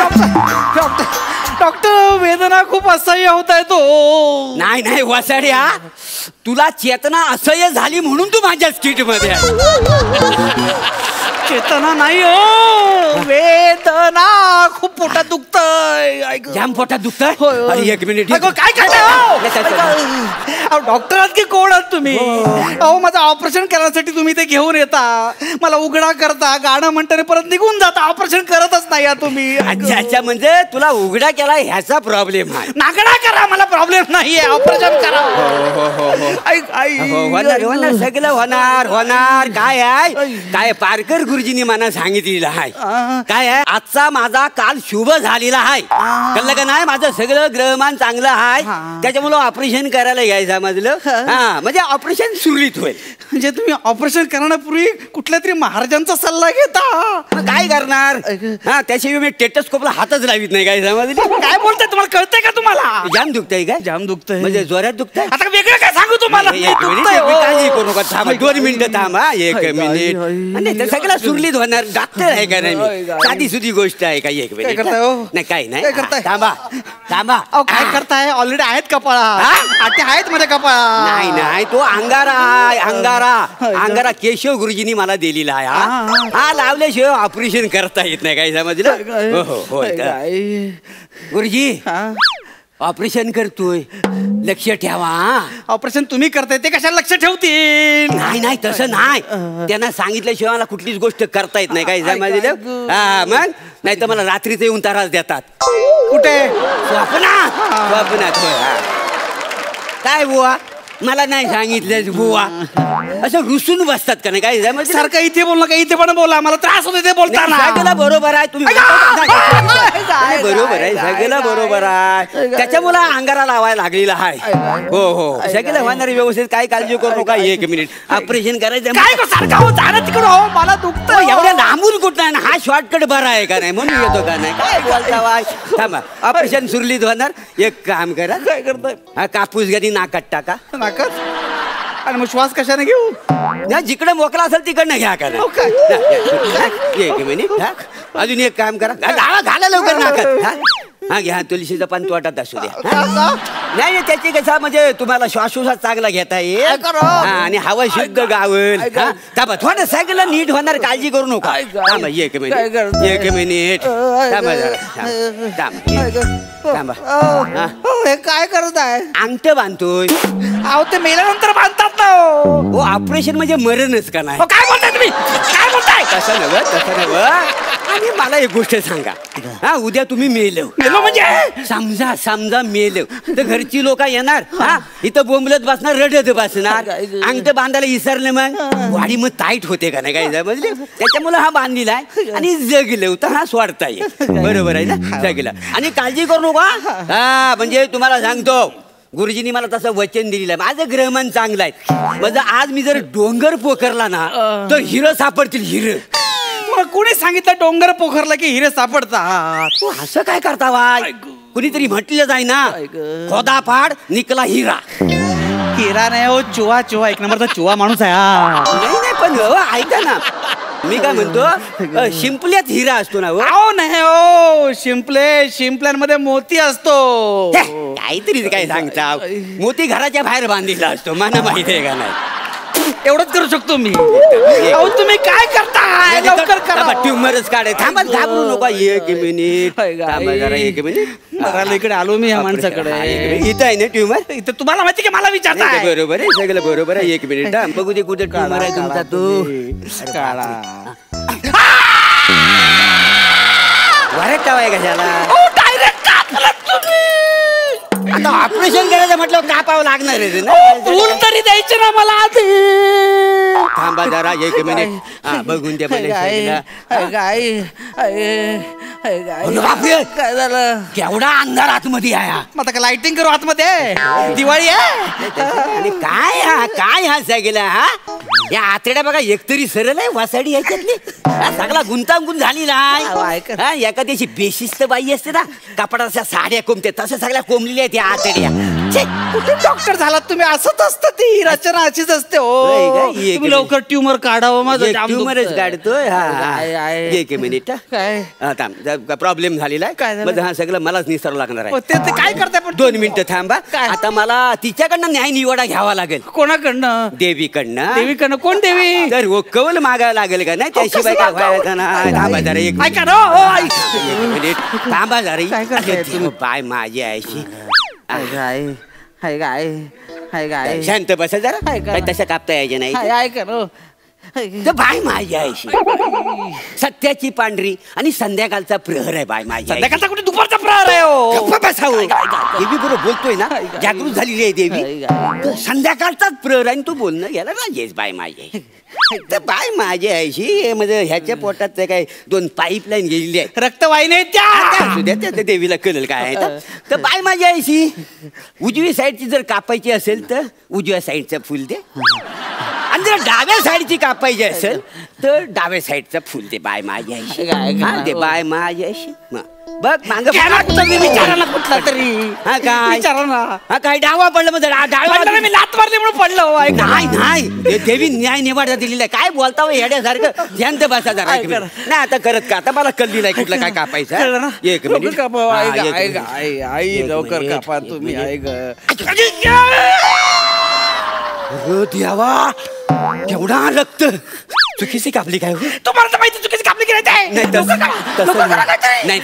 डॉक्टर वेदना खूप असह्य होत आहे तो. नाही वसाड्या, तुला चेतना असह्य झाली म्हणून तू माझ्या स्किट मध्ये चेतना नाही हो, वेदना. खूप पोटात दुखतंय. ऐक जाम पोटात दुखतंय. अरे एक मिनिट. काय डॉक्टर आहात की कोण आहात तुम्ही? अहो माझं ऑपरेशन करण्यासाठी तुम्ही ते घेऊन येता, मला उघडा करता, गाणं म्हणताना परत निघून जाता. ऑपरेशन करतच नाही या तुम्ही. अच्छा, म्हणजे तुला उघडा केला ह्याचा प्रॉब्लेम आहे. नागडा करा, मला प्रॉब्लेम नाहीये. ऑपरेशन करा. होणार सगळं होणार. काय आहे, काय पारकर गुरुजींनी मला सांगितलेलं आहे. काय आहे, आजचा माझा काल शुभ झालेला आहे. कळलं का नाही? माझं सगळं ग्रहमान चांगलं आहे, त्याच्यामुळे ऑपरेशन करायला घ्यायचं समजलं. हा, म्हणजे ऑपरेशन सुरळीत होईल. म्हणजे तुम्ही ऑपरेशन करण्यापूर्वी कुठल्या तरी महाराजांचा सल्ला घेता? काय करणार? हा, त्याशिवाय मी टेटस्कोपला हातच लावित नाही. काय समजलं? काय बोलताय? तुम्हाला कळतंय का? तुम्हाला जाम दुखतंय काय? जाम दुखतंय म्हणजे जोरात दुखतंय. आता वेगळं काय सांगू तुम्हाला? काळजी करू नका. थांबा 2 मिनिटं थांबा. 1 मिनिट. नाही ते सगळं सुरळीत होणार. डॉक्टर आहे का नाही मी? साधी सुधी गोष्ट आहे का? 1 मिनिट. नाही काही नाही. थांबा. काय करताय? ऑलरेडी आहेत कपाळा. आटे आहेत माझ्या कपाळा. नाही तो अंगारा आहे. अंगारा केशव गुरुजींनी मला दिलेला आहे. हा लावल्याशिवाय ऑपरेशन करता येत नाही. काही समजलं? हो गुरुजी, ऑपरेशन करतोय, लक्ष ठेवा. ऑपरेशन तुम्ही करताय, ते कशाला लक्ष ठेवतील? नाही तसं नाही. त्यांना सांगितल्याशिवाय मला कुठलीच गोष्ट करता येत नाही. काही समजलं? हा, मग नाही तर मला रात्रीच येऊन त्रास देतात. कुठे? स्वप्नात. काय बुवा, मला नाही सांगितलं बुवा. असं रुसून बसतात का नाही? काय सारखं इथे बोल नका, इथे पण बोला, मला त्रास होतो ते बोलताना. सगळं बरोबर आहे. तुम्ही बरोबर आहे, सगळं बरोबर आहे. त्याच्यामुळे अंगारा लावायला लागलेला आहे. हो सगळं होणार व्यवस्थित. काय काळजी करू नका. 1 मिनिट. ऑपरेशन करायचं. मला दुखतं. एवढ्या लांबून कुठं आहे ना? हा शॉर्टकट बरा आहे का नाही? म्हणून येतो का नाही? काय बोलता? थांबा, ऑपरेशन सुरळीत होणार. एक काम करा. काय करताय? हा कापूस घ्या, नाकात टाका. आणि मग श्वास कशाने घेऊ? जिकडे मोकळा असेल तिकडनं घ्या का नाही? 1 मिनिट. अजून एक काम करा. घाला लवकर नाकात. हा घ्या, तुळशीचा पान तोटात असू द्या. नाही त्याची कसा म्हणजे तुम्हाला श्वासोश्वास चांगला घेता येईल आणि हवा शुद्ध गावल. थांबा, थोडं सगळं नीट होणार. काळजी करू नका. थांबा 1 मिनिट. 1 मिनिट. थांबा. हे काय करताय? अंगठ बांधतोय. अहो ते मेल्यानंतर बांधतात ना. हो ऑपरेशन म्हणजे मरणच का नाही? काय बोलताय तुम्ही? काय बोलताय? तसं नव्हे. आणि मला एक गोष्ट सांगा, हा उद्या तुम्ही मेलो म्हणजे समजा मेलो तर घरची लोक येणार, हा इथं बोंबलत बसणार, रडत बसणार, अंगठ बांधायला विसरले, मग वाडी मग टाईट होते का नाही काय समजले? त्याच्यामुळे हा बांधलेलाय आणि जगलो तर हा सोडता येईल. बरोबर आहे ना? जगला आणि काळजी करू नका. हा म्हणजे तुम्हाला सांगतो, गुरुजींनी मला तसं वचन दिलेलं आहे. माझं ग्रहमान चांगलं आहे. म्हणजे आज मी जर डोंगर पोखरला ना तर हिरं सापडतील. हिरं कोणी सांगितलं डोंगर पोखरला की हिरे सापडतात? असं काय करता बाय? कुणीतरी म्हटलेलं आहे ना, खोदापाड निकला हिरा. हिरा नाही हो, चुवा. एक नंबरचा चुवा माणूस आहे. नाही पण ऐका ना, मी काय म्हणतो, शिंपल्यात हिरा असतो ना. हो नाही हो, शिंपल्यांमध्ये मोती असतो. काहीतरी काय सांगता, मोती घराच्या बाहेर बांधलेला असतो. मला माहिती आहे का नाही? एवढंच करू शकतो मी. अहो तुम्ही काय करताय? लवकर करा. ट्युमरच काढे. थांबा, घाबरू नका. एक मिनिट थांबा जरा, एक मिनिट. बघायला इकडे आलो मी या माणसाकडे. इथं आहे ना ट्युमर? इथं तुम्हाला माहिती की मला विचारताय? बरोबर आहे, सगळं बरोबर आहे. एक मिनिट बघू दे कुठे ट्युमर आहे तुमचा. तो काळा वरट आहे कशाला? डायरेक्ट कापलं तुम्ही. आता ऑपरेशन करायचं म्हटलं कापावं लागणार आहे ना. दूर तरी द्यायचे ना मला आधी. थांबा जरा, एक मिनिट. बघून द्या. काय झालं? केवढा अंधार आतमध्ये आहे. मग आता लाइटिंग करू आतमध्ये? दिवाळी आहे. आणि काय हा सगळा हा या आतड्या बघा, एकतरी सरळ आहे वासाडी याच्यातली. सगळा गुंतागुंत झालेला आहे. एखाद्याची बेशिस्त बाई असते ना, कपडाच्या साड्या कोंबते तसं सगळ्या कोंबलेल्या आहेत या आतड्या. कुठे डॉक्टर झालात तुम्ही? असंच असतं, ती रचना अशीच असते. हो तुम्ही लवकर ट्युमर काढावं. माझं ट्युमरच काढतोय. एक मिनिट. प्रॉब्लेम झालेला आहे. हा सगळं मलाच निसरावं लागणार आहे. ते काय करताय? पण 2 मिनिटं थांबा. आता मला तिच्याकडनं न्याय निवाडा घ्यावा लागेल. कोणाकडनं? देवीकडनं. कोण देवी? तर कौल मागायला लागेल का नाही? त्याशिवाय काय व्हायचं ना. थांबा जरा, एक मिनिट थांबा जरा. बाय माझी आयशी. शांत बसा जरा. तसं कापता यायचे नाही. बाय माझी आयशी. सत्याची पांढरी आणि संध्याकाळचा प्रहर आहे. बाय माझी संध्याकाळचा कुठे दुपारचा प्रहर आहे? देवी बरोबर बोलतोय ना, जागृत झालेली आहे देवी. संध्याकाळचाच प्रहर आहे. तू बोलणं गेला राजेश. बाय माझी तर बाय माझी आयशी म्हणजे ह्याच्या पोटात काय 2 पाईपलाईन गेलेली आहे. रक्तवाहिनी त्या देवीला कळेल काय आहे. तर बाय माझी आयशी, उजवी साईडची जर कापायची असेल तर उजव्या साईडचं फुल दे, आणि जर डाव्या साईडची कापायची असेल तर डाव्या साईडचं फुल दे. बाय माझी आयशी. दे बाय माझी आयशी. बघ मांग विचारायला कुठला तरी. हा काय विचारा ना. हा काय डावा पडलं म्हणजे डावा. मी लात मारली म्हणून पडलो. नाही देवी न्याय निवाडा दिलेला आहे. काय बोलता हो येड्यासारखं? ध्यान बसा जरा. नाही आता करत का, आता मला कल्ली नाही कुठलं काय कापायचं. एक मिनिट. आई लवकर कापा तुम्ही. देवा केवढा रक्त. चुकीची कापली काय? तुम्हाला तर माहिती चुकीची कापली की नाही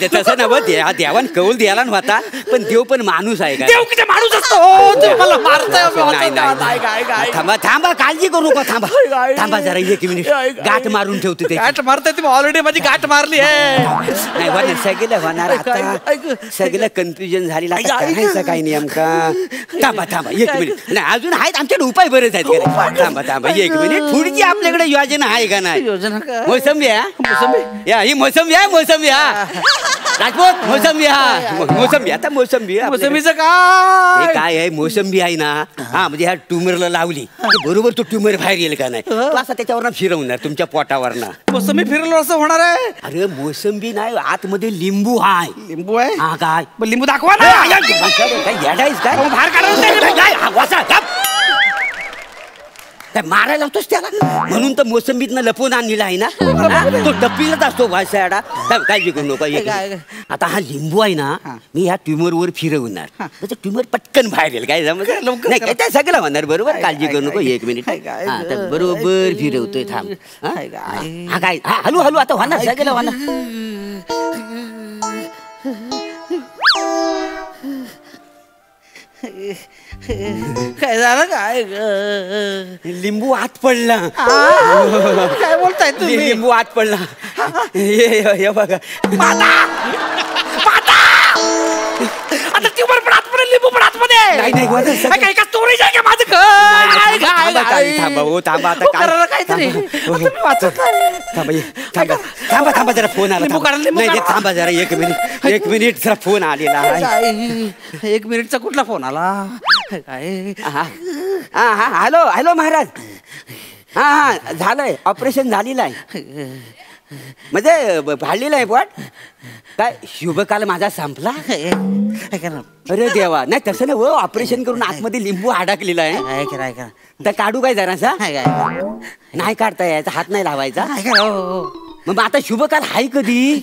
ते तसं नव्हं. देवान कौल द्यायला नव्हता, पण देव पण माणूस आहे का? देव किती माणूस असतो. थांबा काळजी करू नका. थांबा जरा, एक मिनिट. गाठ मारून ठेवतो. ते गाठ मारताय तुम्ही? ऑलरेडी माझी गाठ मारली आहे. नाही होणार, सगळं होणार. आता सगळं कन्फ्युजन झालेलं. करायचं काय नेमका? थांबा एक मिनिट. नाही अजून आहेत आमच्याकडे उपाय बरेच आहेत. थांबा एक मिनिट. पुढची आपल्याकडे योजना आहे का नाही? मोसंबी या ही मोसंबी आहे. मोसंबी राजपूत. मोसंबी मोसंबी. आता मोसंबीचं काय आहे? मोसंबी आहे ना, हा म्हणजे ह्या ट्युमरला लावली बरोबर तो ट्युमर बाहेर येईल का नाही? तो असा त्याच्यावर फिरवणार तुमच्या पोटावरना. मोसंबी फिरलो असं होणार आहे? अरे मोसंबी नाही, आतमध्ये लिंबू आहे. लिंबू आहे? हा काय लिंबू दाखवा ना. येडायच काय? बाहेर काढा. मारायला लावतोस त्याला. म्हणून तर मोसंबीतनं लपवून आणलेला आहे ना. तो डब्बीलाच असतो वासाडा. काळजी करू नका. आता हा लिंबू आहे ना, मी ह्या ट्युमर वर फिरवणार. त्याचं ट्युमर पटकन बाहेर येईल. काय जमलं नाही काय? त्या सगळं होणार बरोबर. काळजी करू नको. एक मिनिट. बरोबर फिरवतोय. थांब. हा काय? हलू आता होणार. सगळं होणार. काय झालं काय लिंबू आत पडला. काय बोलताय तुम्ही? लिंबू आत पडला. हे बघा आता ट्यूबर पण आतमध्ये लिंबू पण आतमध्ये. नाही काय का स्टोरेज आहे का माझं थांबा हो थांबा आता काहीतरी थांबा थांबा जरा फोन आला. नाही थांबा जरा एक मिनिट जरा फोन आलेला आहे. 1 मिनिटचा कुठला फोन आला? काय हा हॅलो हॅलो महाराज. हा झालंय ऑपरेशन झालेलं आहे म्हणजे फाडलेलं आहे पोट. काय शुभकाल माझा संपला. अरे देवा नाही तसं नाही. ऑपरेशन करून आतमध्ये लिंबू अडकलेला आहे. तर काढू काय जरासा? नाही काढता यायचा हात नाही लावायचा. मग आता शुभकाल आहे कधी?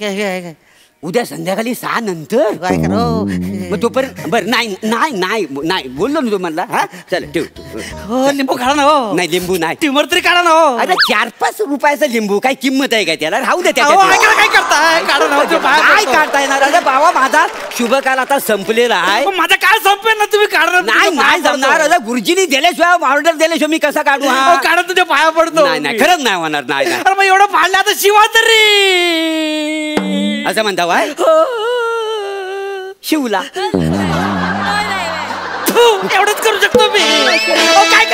उद्या संध्याकाळी 6 नंतर. काय करो मग तोपर्यंत बरं नाही नाही नाही नाही बोललो ना तुम्हाला. हा चल ठेव. हो लिंबू काढा ना. हो नाही लिंबू नाही. ट्यूमर तरी काढा ना. हो अरे 4-5 रुपयाचा लिंबू काय किंमत आहे का त्याला? राहू दे त्या. काय करताय? काढा ना. काय काढता येणार? अरे बाबा माझा शुभकाल आता संपलेला आहे. माझा काय संपेल ना तुम्ही काढा. नाही नाही जमणार. अरे गुरुजींनी दिल्याशिवाय ऑर्डर दिल्याशिवाय मी कसा काढू? हा काढा तुझ्या पाया पडतो. नाही नाही खरंच नाही होणार. नाही अरे मग एवढं फाडलं आता शिवा तरी असं म्हणता वाय शिवला. एवढंच करू शकतो मी. काय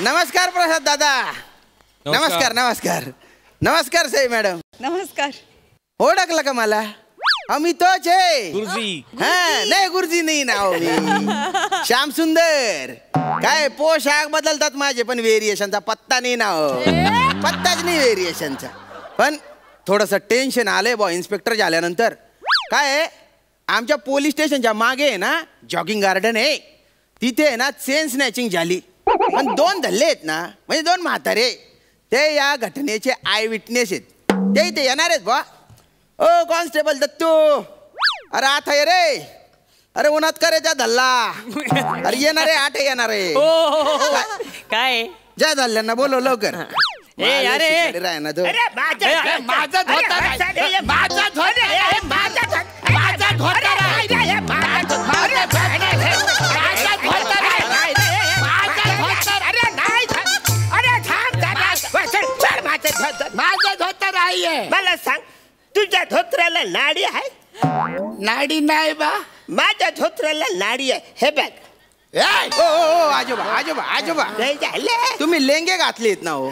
नमस्कार प्रसाद दादा. नमस्कार नमस्कार नमस्कार साई मॅडम. नमस्कार. ओळखलं का मला? आम्ही तोच आहे गुरुजी. हा नाही गुरुजी नाही नाव मी श्याम सुंदर. काय पोशाख बदलतात माझे पण व्हेरिएशनचा पत्ता नाही नाव. पत्ताच नाही व्हेरिएशनचा. पण थोडस टेन्शन आलंय बॉ इन्स्पेक्टर झाल्यानंतर. काय आमच्या पोलीस स्टेशनच्या मागे आहे ना जॉगिंग गार्डन आहे. तिथे आहे ना चेन स्नॅचिंग झाली. पण 2 धल्ले आहेत ना म्हणजे 2 म्हातारे ते या घटनेचे आय विटनेस आहेत. ते इथे येणार आहेत बा. ओ कॉन्स्टेबल दत्तू अरे आता ये रे. अरे उन्हात करायचा धल्ला. अरे येणार आहे 8 येणार आहे. काय ज्या धल्ल्यांना बोलव लवकर. राह ना तो. माझा धोतर आहे. मला सांग तुझ्या धोत्राला नाडी आहे? नाडी नाही बा. माझ्या धोत्राला नाडी आहे. हे बघ. आजोबा आजोबा आजोबा तुम्ही लेंगे घातलेत ना हो.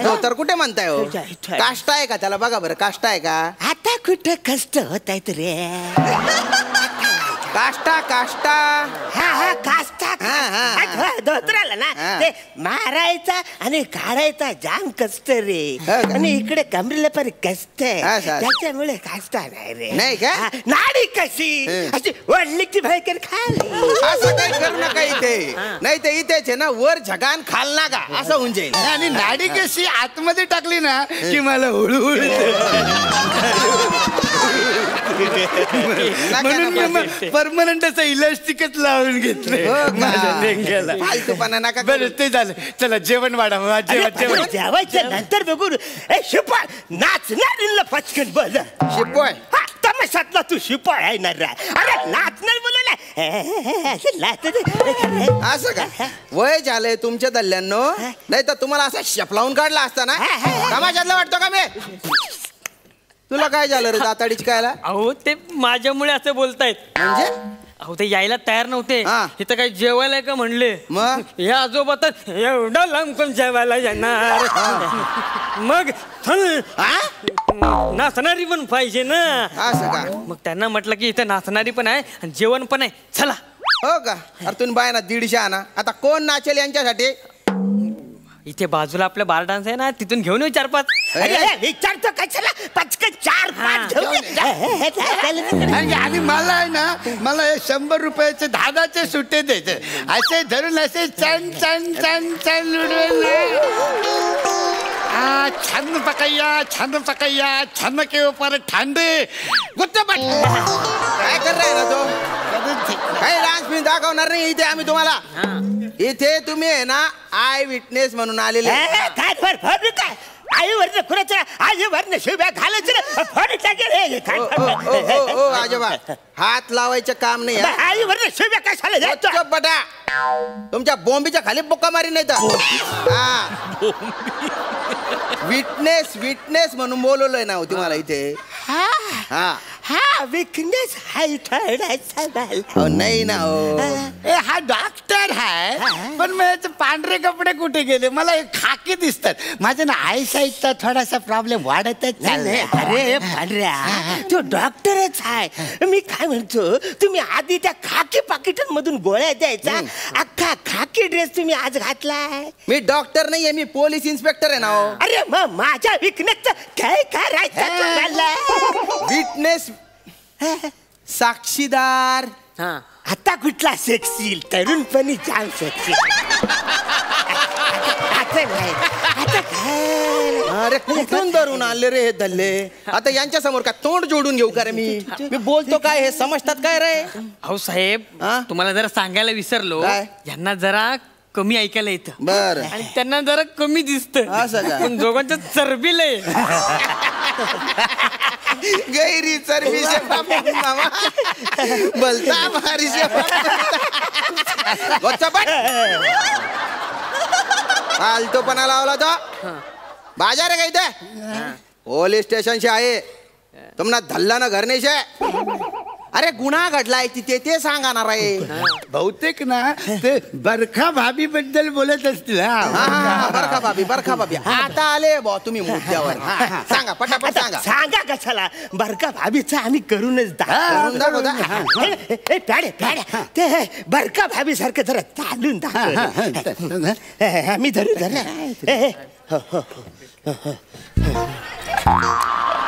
धोतर कुठे म्हणताय हो? काष्ट आहे का त्याला? बघा बरं काष्ट आहे का? आता कुठे कष्ट होत आहेत रे. काष्टा काष्टा. हा हा काष्टा. धोत्राला ना ते मारायचा आणि काढायचा जाम कष्ट रे. आणि इकडे कमरेला पण कष्ट आहे. त्याच्यामुळे काष्टा नाही रे. नाही का? नाडी कशी अशी वडली की भयकर खाली. असं काही करू नका इथे. नाही ते इथेच आहे ना वर झगान खाल ना का असं होऊन जाईल. आणि नाडी कशी आतमध्ये टाकली ना की मला हुळहुळ. म्हणून परमनंट असं इलास्टिकच लावून घेतलं. फालतूपणा नका. बरं ते झालं. चला जेवण वाढा. जेवायचं नंतर बघू. शिपाय नाचणार पचकन बोल. शिपाय तमाशातला तू शिपाय आहे ना. अरे नाचणार बोलला असं का? वय झालंय तुमच्या दल्ल्यांनो. नाही तर तुम्हाला असा शेप लावून काढला असता ना. तमाशातला वाटतो का मी? तुला काय झालं रे दाताडीच कायला? अहो ते माझ्यामुळे असं बोलतायत. म्हणजे अहो ते यायला तयार नव्हते. इथं काही जेवायला का म्हणले. मग हे आजोबा तर एवढा लांब कोण जेवायला येणार. मग नाचणारी पण पाहिजे ना. असं का? मग त्यांना म्हटलं की इथं नाचणारी पण आहे आणि जेवण पण आहे. चला. हो का? अरे तुम्ही बाय ना 150 आणा. आता कोण नाचेल यांच्यासाठी? इथे बाजूला आपल्या बार डान्स आहे ना तिथून घेऊन येऊ 4-5. विचारतो कशाला पचकन 4-5 घेऊन. आणि मला आहे ना मला 100 रुपयाचे 10 सुट्टे द्यायचे. असे धरून असे चण चण चण चण छान पकैया छान के ऊपर ठंडे. काय कर रहा है ना तो? काय डान्स बिन्स दाखवणार नाही इथे आम्ही तुम्हाला. इथे तुम्ही आहे ना आय विटनेस म्हणून आलेले. काय आईवरनं कुणाच्या आईवरनं शिव्या घालायचं फोन टाकेल. आजोबा हात लावायचं काम नाही. आईवरनं शिव्या कशाला बटा तुमच्या बॉम्बीच्या खाली बुक्का मारी नाही तर. विटनेस विटनेस म्हणून बोलवलंय ना तुम्हाला इथे. हा विकनेस नाही ना हो. हा डॉक्टर आहे पण माझे पांढरे कपडे कुठे गेले मला खाकी दिसतात. माझं ना आयसाईटचा थोडासा प्रॉब्लेम वाढतच चाललाय. अरे पांढऱ्या तो डॉक्टरच आहे. मी काय म्हणतो तुम्ही आधी त्या खाकी पाकिटांमधून गोळ्या द्यायचा. अख्खा खाकी ड्रेस तुम्ही आज घातलाय. मी डॉक्टर नाहीये मी पोलीस इन्स्पेक्टर आहे ना हो. अरे मग माझ्या विकनेसचं काय करायचं. विटनेस साक्षीदार. आता कुठला सेक्सी तरुणपणी जाम सेक्सी. अरे कुठून धरून आले रे हे दल्ले. आता यांच्या समोर का तोंड जोडून घेऊ का रे मी बोलतो काय हे समजतात काय रे. अहो साहेब तुम्हाला जरा सांगायला विसरलो. यांना जरा कमी ऐकायला येतं. बर आणि त्यांना जरा कमी दिसतं. असं का? पण दोघांचं चरबी लय. गैरी चरबी से मामा बोलता मारी से फालतूपणा लावला तो. बाजार आहे का इथे पोलीस स्टेशन से आहे. तुमना धल्ला ना घर नाही शे. अरे गुन्हा घडलाय तिथे ते सांगणार आहे. बहुतेक ना ते बरखा भाभी बद्दल बोलत असतील. बरखा भाभी आता आले बॉ तुम्ही मुद्द्यावर. सांगा पटापट सांगा. सांगा कशाला बरखा भाभीचं आम्ही करूनच ते बरखा भाभी सारखं जरा चालून दाखव. आम्ही धरू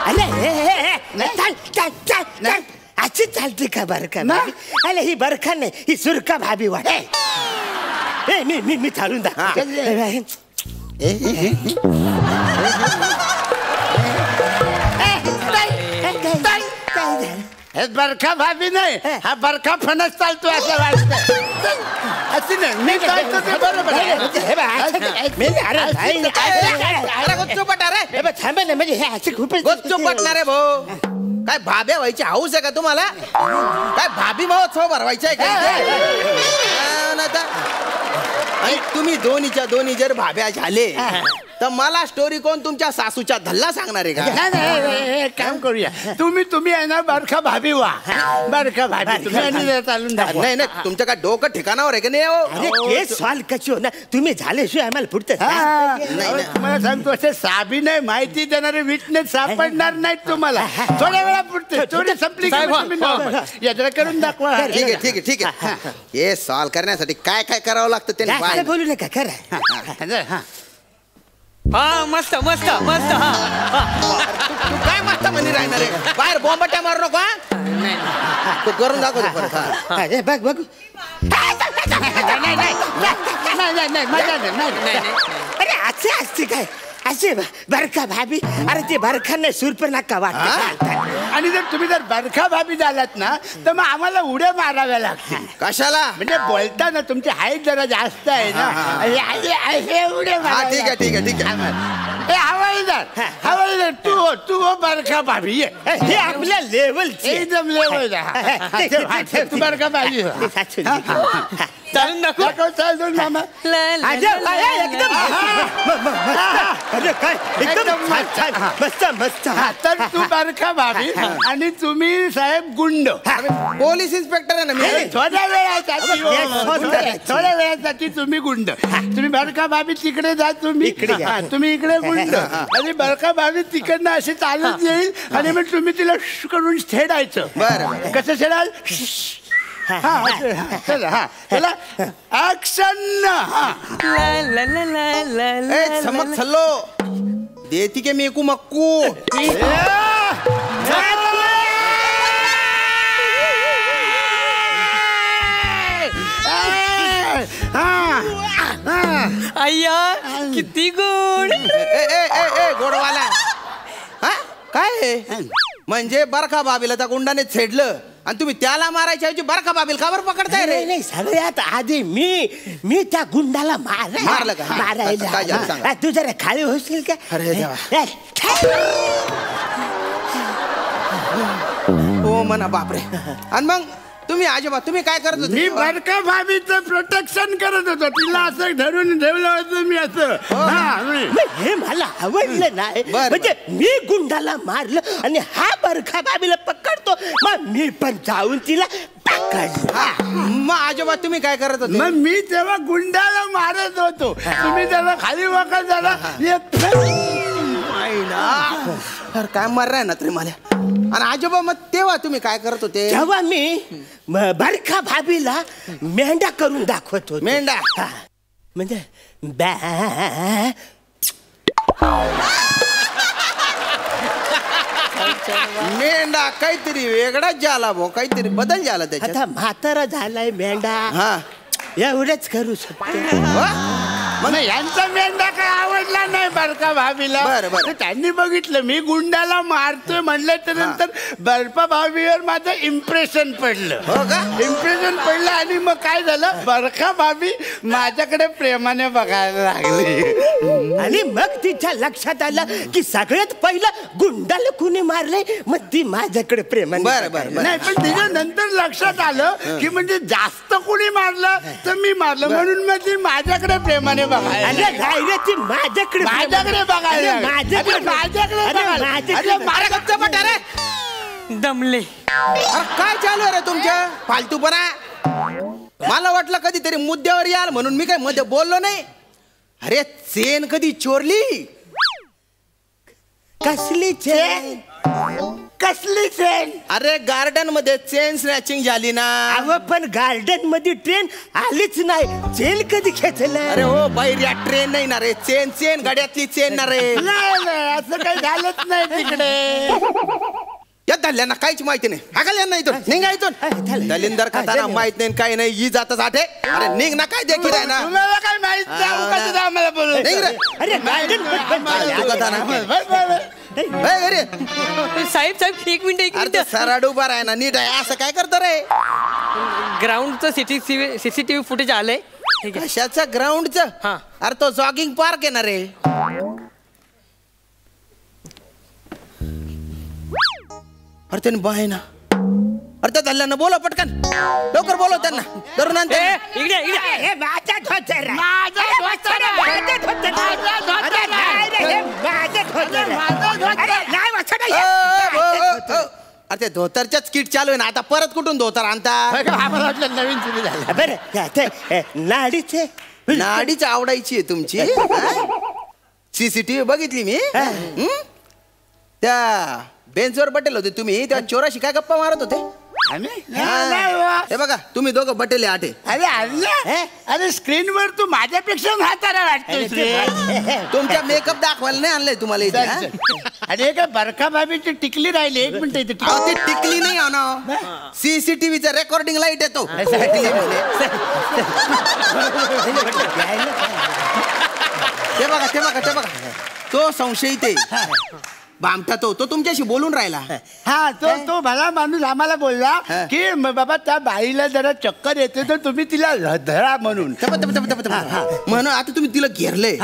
अरे अशी चालते का बरखा भाभी. अरे ही बरखा नाही ही सुरका भाभी वाटे. मी चालून दाखव. बरखा भाभी नाही हा बरखा फणस चालतो असं वाटतं. अशी नाही मी चालतो ते बरोबर. थांबा ना म्हणजे हे असे खूपच पटणार आहे भाऊ. काय भाब्या व्हायची हाऊस आहे का तुम्हाला. काय भाभी महोत्सव भरवायचा आहे का. आणि तुम्ही दोन्ही जर भाब्या झाले तर मला स्टोरी कोण तुमच्या सासूच्या धल्ला सांगणार आहे का. काम करूया तुम्ही आहे ना बरखा भाभी वा. बरखा भाभी चालून नाही तुमच्या काय डोकं ठिकाणावर आहे का नाही. सॉल्व कशी हो ना तुम्ही झाल्याशिवाय आम्हाला पुढचं नाही. तुम्हाला सांगतो असे साबी नाही माहिती देणारे विटनेस सापडणार नाहीत तुम्हाला. थोड्या वेळा पुढते स्टोरी संपली यात्रा करून दाखवा. ठीक आहे हे सॉल्व करण्यासाठी काय काय करावं लागतं ते बोलू नका करा. हा मस्त मस्त मस्त. तू काय मस्त म्हणी राहणार आहे. बाहेर बॉम्बट्या मारू नको. तू करून दाखवतो बघ बघ. अरे असे असते काय असे बरखा भाभी. अरे ते बरखांना सुरपर नका वाटत. आणि तुम्ही जर बरखा भाभी झालात ना तर मग आम्हाला उड्या माराव्या लागतील. कशाला म्हणजे बोलताना तुमची हाईट जरा जास्त आहे ना. उड्या ठीक आहे. हवाईदार तू बरखा भाभी हे आपल्या लेवलची एकदम लेवल. तू बरखा भाभी चालून दाखव. चालून मामा एकदम मस्त मस्त. तर तू बरखा भाभी आणि तुम्ही साहेब गुंड. पोलीस इन्स्पेक्टर आहे ना मी. थोड्या वेळासाठी तुम्ही गुंड. तुम्ही बरखा भाभी तिकडे जा. तुम्ही इकडे गुंड. आणि बरखा भाभी तिकडनं असे चालत येईल आणि मग तुम्ही तिला करून छेडायचं. बरं कसं छेडाल. चला ऍक्शन. समज सल्लो देती के मेकू मक्कू. अय्या किती गोड. गोडवाला काय म्हणजे बरखा भाभीला त्या गुंडाने छेडलं आणि तुम्ही त्याला मारायच्या ऐवजी बरका बाबील का बरं पकडताय रे? नाही सगळ्यात आधी मी त्या गुंडाला मारलं का? काय झालं सांगा. तू जरा खाली होशील का? अरे देवा. हो म्हणा बापरे. आणि मग तुम्ही आजोबा तुम्ही काय करत होते? मी बरका भाभीचं प्रोटेक्शन करत होतो. तिला असं धरून ठेवलं होतं मी असं. हे मला आवडलं नाही. म्हणजे मी गुंडाला मारलं आणि हा बरखा बाबीला पकडतो, मग मी पण जाऊन तिला पकडलं. मग आजोबा तुम्ही काय करत होते? मग मी तेव्हा गुंडाला मारत होतो. तुम्ही तेव्हा खाली वाकत झाला. अरे काय मारलाय ना तरी मला. आणि आजोबा मग तेव्हा तुम्ही काय करत होते? तेव्हा मी बरखा भाभीला मेंढा करून दाखवत होतो. मेंढा म्हणजे मेंढा काहीतरी वेगळाच झाला भाऊ, काहीतरी बदल झाला त्याच्यात. आता म्हातारा झालाय मेंढा. हा एवढंच करू शकतो. मला यांचा मेंढा काय आवडला नाही बरका भाभीला. बरं. त्यांनी बघितलं मी गुंडाला मारतोय म्हणलं तर नंतर बरका भाभीवर माझं इम्प्रेशन पडलं. हो का? इम्प्रेशन पडलं आणि मग काय झालं, बरका भाभी माझ्याकडे प्रेमाने बघायला लागली. आणि मग तिच्या लक्षात आलं की सगळ्यात पहिलं गुंडाला कुणी मारले, मग ती माझ्याकडे प्रेमाने. बरं. नाही पण तिच्या नंतर लक्षात आलं की म्हणजे जास्त कुणी मारलं तर मी मारलं, म्हणून मग ती माझ्याकडे प्रेमाने बघायला. माझ्याकडे दमले. अरे काय चालू आहे रे तुमच्या फालतूपणा? मला वाटलं कधीतरी मुद्द्यावर याल म्हणून मी काय मध्ये बोललो नाही. अरे चेन कधी चोरली? कसली चेन? कसली चेन? अरे गार्डन मध्ये चेन स्नॅचिंग झाली ना. अहो पण गार्डन मध्ये ट्रेन आलीच नाही, चेन कधी खेचलं? अरे हो बैर्या, ट्रेन नाही ना रे, चेन गाड्यातली चेन ना रे. नाही असं काही झालंच नाही तिकडे. या दल्यांना काहीच माहिती नाही. हाकाल यांना इथून, निघा इथून. दलिंदर खाताना माहित नाही काही नाही, ही जातच आठे. अरे निघ ना, काय देखील आहे ना. तुम्हाला काय माहित नाही, आम्हाला बोलू. निघ रे. अरे गार्डन साहेब एक मिनिट. सराड उभा आहे ना, नीट आहे. असं काय करतो रे? ग्राउंडचं सीसीटीव्ही फुटेज आलंय. कशाचं ग्राउंडचं? हा. अरे तो जॉगिंग पार्क आहे ना रे. अरे त्यांनी बाय ना. अरे त्या धल्ल्यांना बोला पटकन, लवकर बोलव त्यांना. धरून आण त्यांना. अरे ते धोतरच्याच किट चालू आहे ना आता. परत कुठून धोतर आणता? आम्हाला वाटलं नवीन सुरू झालं. बरं नाडीचे नाडीच आवडायची आहे तुमची. सीसीटीव्ही बघितली मी. त्या बेंचवर बटेल होते तुम्ही, त्या चोराशी काय गप्पा मारत होते? हे बघा तुम्ही दोघं बटेले आठे. अरे स्क्रीनवर तू माझ्यापेक्षा म्हातारा वाटतोय. तुमच्या मेकअप दाखवायला नाही आणलंय तुम्हाला इथे. अरे काय बरका भाभीची टिकली राहिली. एक मिनिट इथे. ती टिकली नाही आणा, सीसीटीव्हीचा रेकॉर्डिंग लाईट येतो. ते बघा तो संशयित आहे. बामटा तो तुमच्याशी बोलून राहिला. हा तो भला माणूस आम्हाला बोलला की बाबा त्या बाईला जरा चक्कर येते तर तुम्ही तिला धरा म्हणून. म्हणून आता तुम्ही तिला घेरलंय.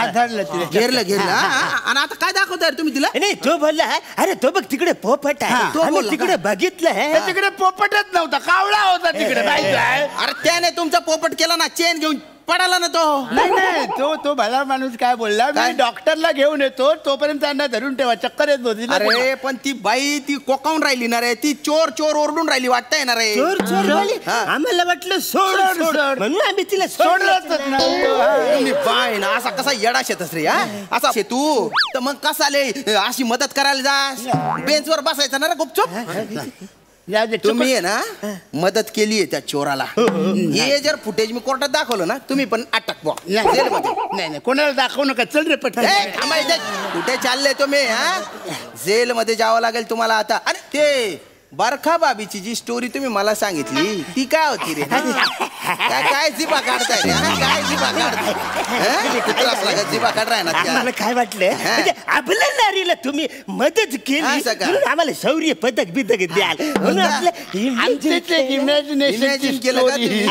घेरलं आणि आता काय दाखवताय तुम्ही तिला? नाही तो बोलला अरे तो बघ तिकडे पोपट आहे. तिकडे बघितलं तिकडे पोपटच नव्हता, कावळा होता तिकडे. अरे त्याने तुमचा पोपट केला ना, चेन घेऊन पडाला ना तो. नाही तो भला माणूस काय बोलला, मी डॉक्टरला घेऊन येतो तोपर्यंत त्यांना धरून ठेवा, चक्कर येत होती. अरे पण ती बाई ती कोकावून राहिली ना रे, ती चोर ओरडून राहिली वाटतंय ना रे. आम्हाला वाटलं सोड म्हणून आम्ही तिला सोडलं. बाय ना असा कसा येडा शेतस रे. असा तू तर मग कसा ले अशी मदत करायला जा, बेंचवर बसायचं ना रे गुपचूप. तुम्ही आहे ना मदत केली आहे त्या चोराला. हे जर फुटेज मी कोर्टात दाखवलं ना, तुम्ही पण अटक बॉ जेलमध्ये. नाही कोणाला दाखवू नका, चल रे पटकन. कुठे चालले तुम्ही? जेलमध्ये जावं लागेल तुम्हाला आता. अरे ते बरखा बाबीची जी स्टोरी तुम्ही मला सांगितली ती काय होती रे? काय जिबा काढताय रे? काय जिबा काढताय? कुत्राच लागत जिबा काढ राहणार. आम्हाला काय वाटलं म्हणजे आपल्या नारीला तुम्ही मदत केली म्हणून आम्हाला शौर्य पदक बिदक द्याल म्हणून आपलं इमॅजिन केलं का तुम्ही?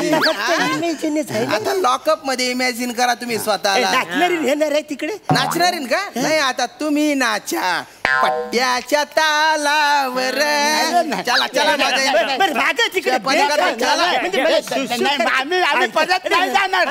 आता लॉकअप मध्ये इमॅजिन करा तुम्ही स्वतःला. नाचणारी येणार आहे तिकडे. नाचणारीन का? नाही आता तुम्ही नाचा पट्ट्याच्या तालावर. चला चला तिकडे आम्ही परत नाही जाणार.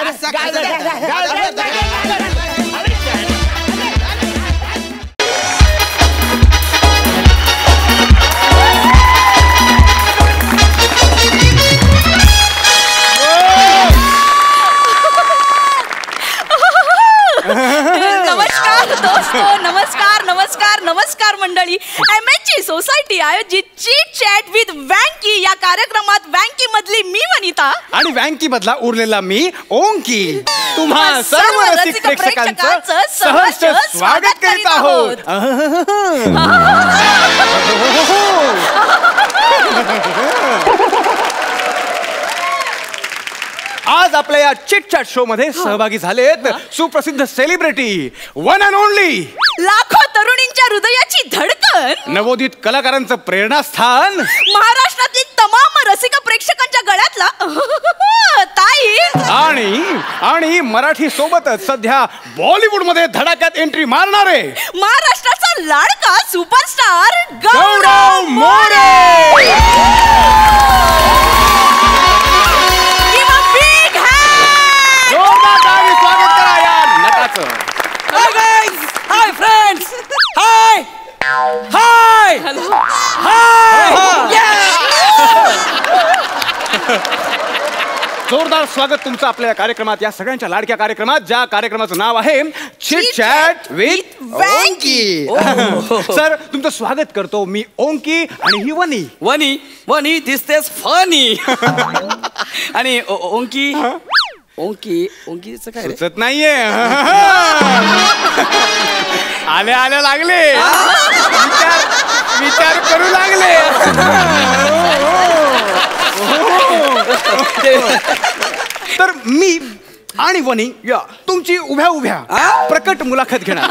नमस्कार दोस्तो, नमस्कार नमस्कार नमस्कार मंडळी. MHG सोसायटी आयोजित चीट चॅट विथ वँकी या कार्यक्रमात वँकी मधली मी वनिता आणि वँकी मधला उरलेला मी ओंकी तुम्हा सर्व रसिक प्रेक्षकांचं सहर्ष स्वागत करीत आहोत. आज आपल्या या चिट चॅट शो मध्ये सहभागी झालेत सुप्रसिद्ध सेलिब्रिटी, वन अँड ओनली, लाखो तरुणींच्या हृदयाची धडकन, नवोदित कलाकारांचं प्रेरणास्थान, महाराष्ट्रातील तमाम रसिक प्रेक्षकांच्या गळ्यातला ताई आणि मराठी सोबतच सध्या बॉलिवूड मध्ये धडाक्यात एंट्री मारणारे महाराष्ट्राचा लाडका सुपरस्टार गौरव मोरे. स्वागत करा या नटाचं. हाय गाइस, हाय फ्रेंड्स, हाय हाय हाय. जोरदार स्वागत तुमचं आपल्या कार्यक्रमात, या सगळ्यांच्या लाडक्या कार्यक्रमात, ज्या कार्यक्रमाचं नाव आहे चिट चॅट विथ वँकी. सर तुमचं स्वागत करतो मी ओंकी आणि ही वनी. वनी वनी दिसतेस फनी. आणि ओंकी ओंकी ओंकीचं काय सुचत नाहीये. आले आले लागले, विचार करू लागले. तर मी आणि वनी तुमची उभ्या उभ्या प्रकट मुलाखत घेणार.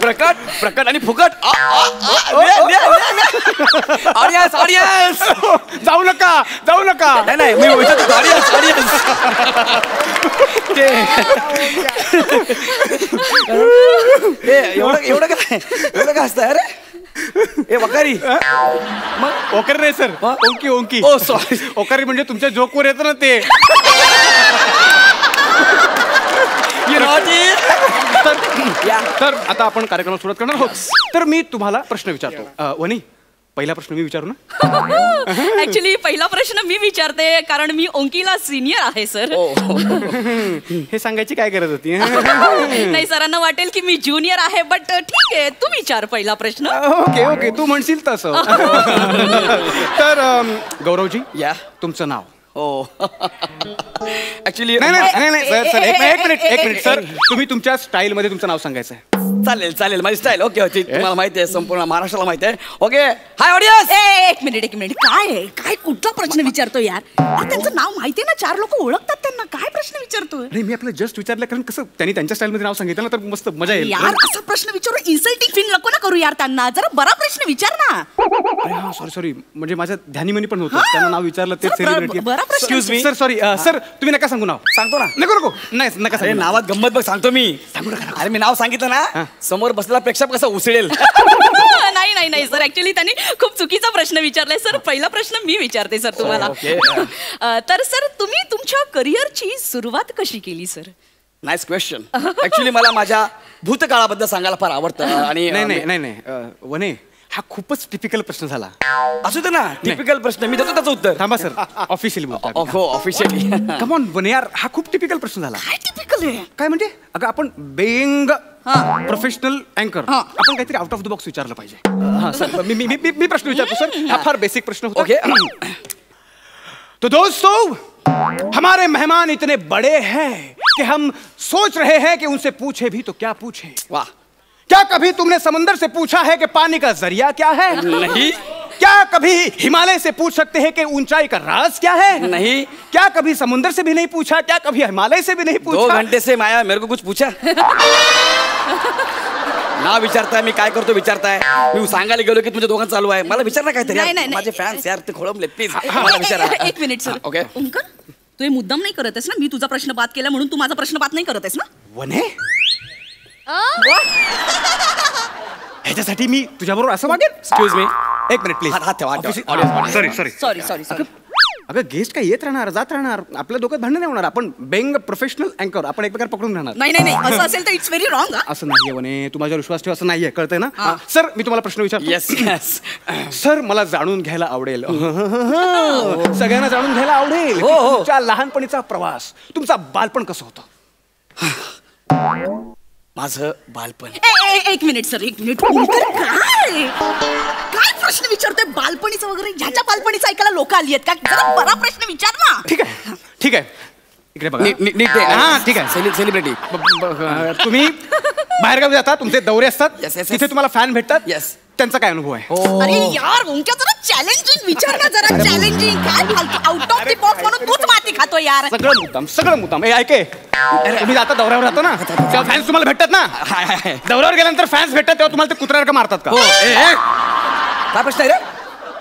प्रकट प्रकट आणि फुकट. ऑडियन्स ऑडियन्स, जाऊ नका जाऊ नका. नाही मी ऑडियन्स ऑडियन्स. एवढं काय असतं अरे? ए वकारी. मग ओकारी नाही सर, ओंकी ओंकी. ओ सॉरी, ओकारी म्हणजे तुमच्या जोकवर येतं ना ते. तर आता आपण कार्यक्रम सुरुवात करणार आहोत. तर मी तुम्हाला प्रश्न विचारतो. वनी, पहिला प्रश्न मी विचारू ना? ऍक्च्युली पहिला प्रश्न मी विचारते कारण मी ओंकीला सिनियर आहे सर. हे सांगायची काय गरज होती? नाही, सरांना वाटेल की मी ज्युनियर आहे, बट ठीक आहे, तू विचार पहिला प्रश्न. ओके ओके, तू म्हणशील तसं. तर गौरवजी, या तुमचं नाव? ऍक्च्युली नाही सर सर एक मिनिट सर, तुम्ही तुमच्या स्टाईल मध्ये तुमचं नाव सांगायचं आहे. चालेल चालेल, माझी स्टाईल. ओके ओके, तुम्हाला माहिती आहे, संपूर्ण महाराष्ट्राला माहिती आहे. ओके, हाय ऑडियन्स. एक मिनिट काय कुठला प्रश्न विचारतो यार? त्यांचं नाव माहितीये ना, 4 लोक ओळखतात त्यांना, काय प्रश्न विचारतोय? नाही, मी आपलं जस्ट विचारलं कारण कसं त्यांनी त्यांच्या स्टाईल मध्ये नाव सांगितलं ना, तर मस्त मजा येईल यार. असा प्रश्न विचारू इन्सल्टिंग फील नको ना करू यार त्यांना, जरा बरा प्रश्न विचार ना. सॉरी म्हणजे माझ्या ध्यानीमनी पण होतं, त्यांना नाव विचारलं ते celebrity. Excuse me sir, sorry sir, तुम्ही नका सांगू नाव. सांगतो ना. नको नाही नका सांगू. नावात गंमत बघ, सांगतो मी. सांगू नका. अरे मी नाव सांगितलं ना, समोर बसलेला प्रेक्षक कसा उचलेल. नाही सर, ऍक्च्युली त्यांनी खूप चुकीचा प्रश्न विचारलाय सर. पहिला प्रश्न मी विचारते सर तुम्हाला. तर सर, तुम्ही तुमच्या करिअरची सुरुवात कशी केली सर? Nice question. ऍक्च्युली मला माझ्या भूतकाळाबद्दल सांगायला फार आवडतं. आणि नाही वने, हा खूपच टिपिकल प्रश्न झाला. असू दे ना, टिपिकल प्रश्न, मी देतो त्याचं उत्तर. थांबा सर, ऑफिशियली बोलतो. हो ऑफिशियली. कम ऑन वने यार, हा खूप टिपिकल प्रश्न झाला. काय टिपिकल आहे? काय म्हणजे? अगं आपण बेइंग प्रोफेशनल अँकर आपण काहीतरी आउट ऑफ द बॉक्स विचारलं पाहिजे. हाँ सर, मी प्रश्न विचारतो सर. हा फार बेसिक प्रश्न होता. ओके. तो दोस्तों, हमारे मेहमान इतने बड़े हैं कि हम सोच रहे हैं कि उनसे पूछे भी तो क्या पूछे. वाह. क्या कभी तुमने समंदर से पूछा है कि पानी का जरिया क्या है? नहीं। क्या कभी हिमालय से पूछ सकते हैं कि ऊंचाई का राज क्या है? नहीं। क्या कभी समुद्र से भी नहीं पूछा? क्या कभी हिमालय से भी नहीं पूछा? 2 घंटे से माया मेरे को कुछ पूछा ना विचारताय मी काय करतो विचारताय मी सांगायला गेलो की तुमच्या दोघांचं चालू आहे मला विचार ना काहीतरी माझे फॅन्स यार ते खोळंबले प्लीज मला विचारा 1 मिनिट सर. ओके ओंकार तू हे मुद्दाम नाही करत आहेस ना मी तुझा प्रश्न बाद केला म्हणून तू माझा प्रश्न बाद नाही करत आहेस ना वने ह्याच्यासाठी मी तुझ्याबरोबर असं वागेन? Excuse me 1 minute please. हात ठेवा सॉरी अगं गेस्ट काय येत राहणार जात राहणार आपल्या डोक्यात भांडण नाही होणार. आपण बेंग प्रोफेशनल अँकर आपण एक प्रकार पकडून राहणार. नाही असं असेल तर इट्स व्हेरी रॉंग. असं नाहीये वने तू माझ्यावर विश्वास ठेव असं नाहीये कळतंय ना. सर मी तुम्हाला प्रश्न विचारतो. येस सर मला जाणून घ्यायला आवडेल सगळ्यांना जाणून घ्यायला आवडेल तुमच्या लहानपणीचा प्रवास तुमचा बालपण कसं होतं? माझं बालपण 1 मिनिट सर 1 मिनिट काय प्रश्न विचारतोय बालपणीचं वगैरे ह्याच्या बालपणीचं ऐकायला लोक आली आहेत का जरा बरा प्रश्न विचार ना. ठीक आहे इकडे बघा नीट हा ठीक आहे सेलिब्रिटी तुम्ही बाहेरगावी जाता तुमचे दौरे असतात तिथे तुम्हाला फॅन भेटतात त्यांचा काय अनुभव आहे? अरे यार ओंक्या जरा चॅलेंजिंग विचार ना जरा चॅलेंजिंग काय आउट ऑफ द बॉक्स म्हणून तूच माती खातो यार. सगळं मुद्दाम ऐके तुम्ही आता दौऱ्यावर राहतो ना तेव्हा फॅन्स तुम्हाला भेटतात ना. दौऱ्यावर गेल्यानंतर फॅन्स भेटतात तेव्हा तुम्हाला ते कुत्र्यासारखं मारतात का? काय प्रश्न आहे रे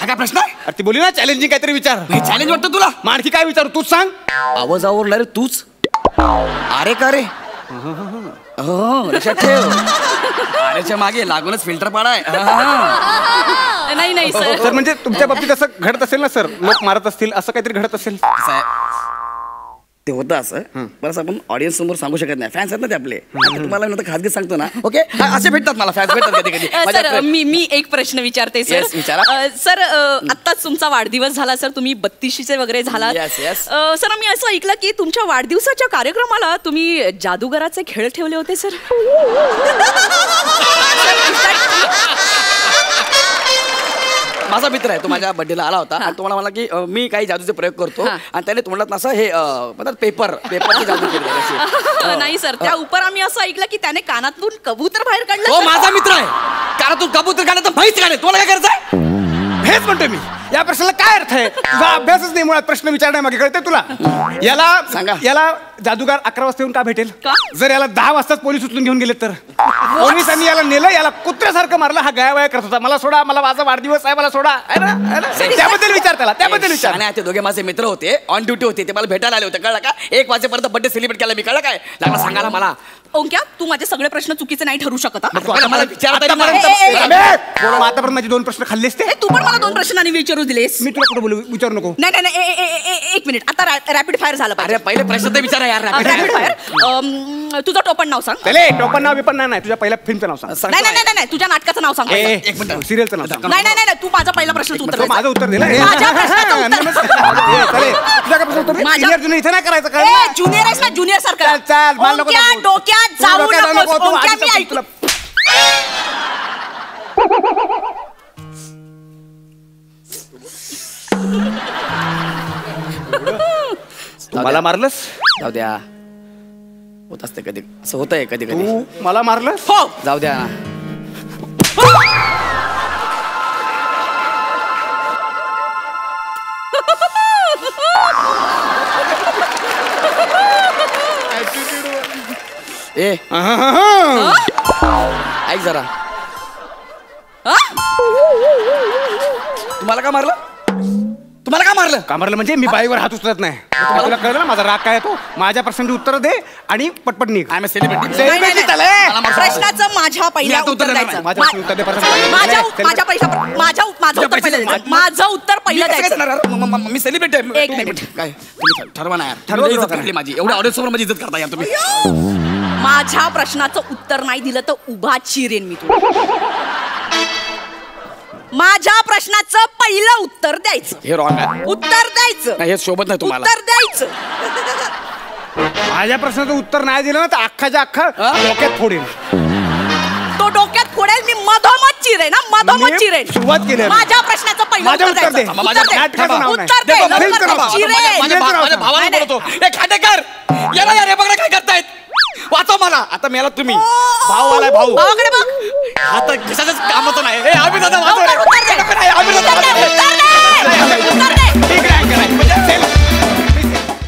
हा काय प्रश्न आहे? अरे ती बोली ना चॅलेंजिंग काहीतरी विचार. चॅलेंज वाटतं तुला? मग आणखी काय विचारू तूच सांग. आवाज आवरला रे तूच अरे का रे लक्षात ठेव अरेच्या मागे लागूनच फिल्टर पाडाय. नाही सर म्हणजे तुमच्या बाबतीत असं घडत असेल ना सर लोक मारत असतील असं काहीतरी घडत असेल. ते होतं असं बरं आपण ऑडियन्स समोर सांगू शकत नाही फॅन्स आहेत ना ते आपले तुम्हाला मी खासगी सांगतो ना ओके असे भेटतात मला फॅन्स भेटतात कधी कधी. सर मी एक प्रश्न विचारते सर. सर आत्ताच तुमचा वाढदिवस झाला सर तुम्ही 32शीचे वगैरे झाला सर मी असं ऐकलं की तुमच्या वाढदिवसाच्या कार्यक्रमाला तुम्ही जादूगराचे खेळ ठेवले होते सर. माझा मित्र आहे तो माझ्या बर्थडेला आला होता आणि तुम्हाला म्हणला की मी काही जादूचे प्रयोग करतो आणि त्याने तोंडात असं हे पेपरची जादू केली. नाही सर त्या उपर आम्ही असं ऐकलं की त्याने कानातून कबूतर बाहेर काढलं. हो माझा मित्र आहे कानातून कबूतर काढलं तर म्हैस काढेल तुम्हाला काय करायचं? हेच म्हणतोय मी या प्रश्नाला काय अर्थ आहे? तुझा अभ्यासच नाही मुळात प्रश्न विचारण्यामागे कळते तुला. याला जादूगार 11 वाजता येऊन का भेटेल? जर याला 10 वाजताच पोलीस उचलून घेऊन गेले तर पोलिसांनी याला नेलं याला कुत्र्यासारखं मारलं हा गायवाया करत होता मला सोडा मला माझा वाढदिवस आहे मला सोडा त्याबद्दल विचार त्याला त्याबद्दल विचार. आणि ते दोघे माझे मित्र होते ऑन ड्युटी होते ते मला भेटायला आले होते कळलं का 1 वाजेपर्यंत बर्थडे सेलिब्रेट केला मी कळलं काय लागला सांगायला मला. ओंक्या तू माझे सगळे प्रश्न चुकीचे नाही ठरू शकत. मला विचारता आतापर्यंत माझे 2 प्रश्न खाल्लेस ते तू पण मला 2 प्रश्नांनी विचारू दिलेस. मी तुला कुठे बोलू विचारू नको. नाही 1 मिनिट आता रॅपिड फायर झालं पाहिजे. पहिले प्रश्न तर विचारा यार रॅपिड फायर. तुझं टोपण नाव सांग. टोपण नाव विपण नाही तुझ्या पहिल्या फिल्मचं नाव सांग. नाही तुझ्या नाटकाचं नाव सांग. 1 मिनिट सिरियलचं नाव सांग. नाही तू माझा पहिला प्रश्न उत्तर माझं उत्तर दिलं इथे नाही करायचं ज्युनियर आहेस ना ज्युनियर सारखं चाल डोक्यात जाऊ ओंक्या मी ऐकलं. मला मारलंस जाऊ द्या होत असते कधी असं होतंय कधी कधी. मला मारलं हो जाऊ द्या. ऐक जरा तुम्हाला का मारलं म्हणजे मी बाईवर हात उचलत नाही. तुला कळलं ना माझा राग काय तो माझ्या प्रश्नांची उत्तर दे आणि पटपट निघ. I am celebrity. प्रश्नाचं माझ्या पहिल्या उत्तर द्यायचं. माझं उत्तर पहिलं द्यायचं. मी सेलिब्रिटी आहे. 1 मिनिट काय तुम्ही ठरवा ना यार माझी एवढ्या ऑडियन्स समोर माझी इज्जत करता यार तुम्ही. माझ्या प्रश्नाचं उत्तर नाही दिलं तर उभा चिरेन मी तुला. माझ्या प्रश्नाचं पहिलं उत्तर द्यायचं. हे रॉंग आहे. उत्तर द्यायचं. हे शोभत नाही तुम्हाला. उत्तर द्यायचं. माझ्या प्रश्नाचं उत्तर नाही दिलं ना तर अख्खाच्या अख्खा डोक्यात फोडेल. तो डोक्यात फोडेल मी मधोमध चिरेन ना मधोमध चिरेन. सुरुवात केली माझ्या प्रश्नाचं पहिलं उत्तर दे. उत्तर दे. भावाने बोलतो. खांडेकर याला यार हे बघा काय करतायत वाचव मला. आता मेला तुम्ही. भाऊ आलाय भाऊ. भावाकडे बघ. आता कशाच कामाचं नाही. अभिदादा वाचव रे.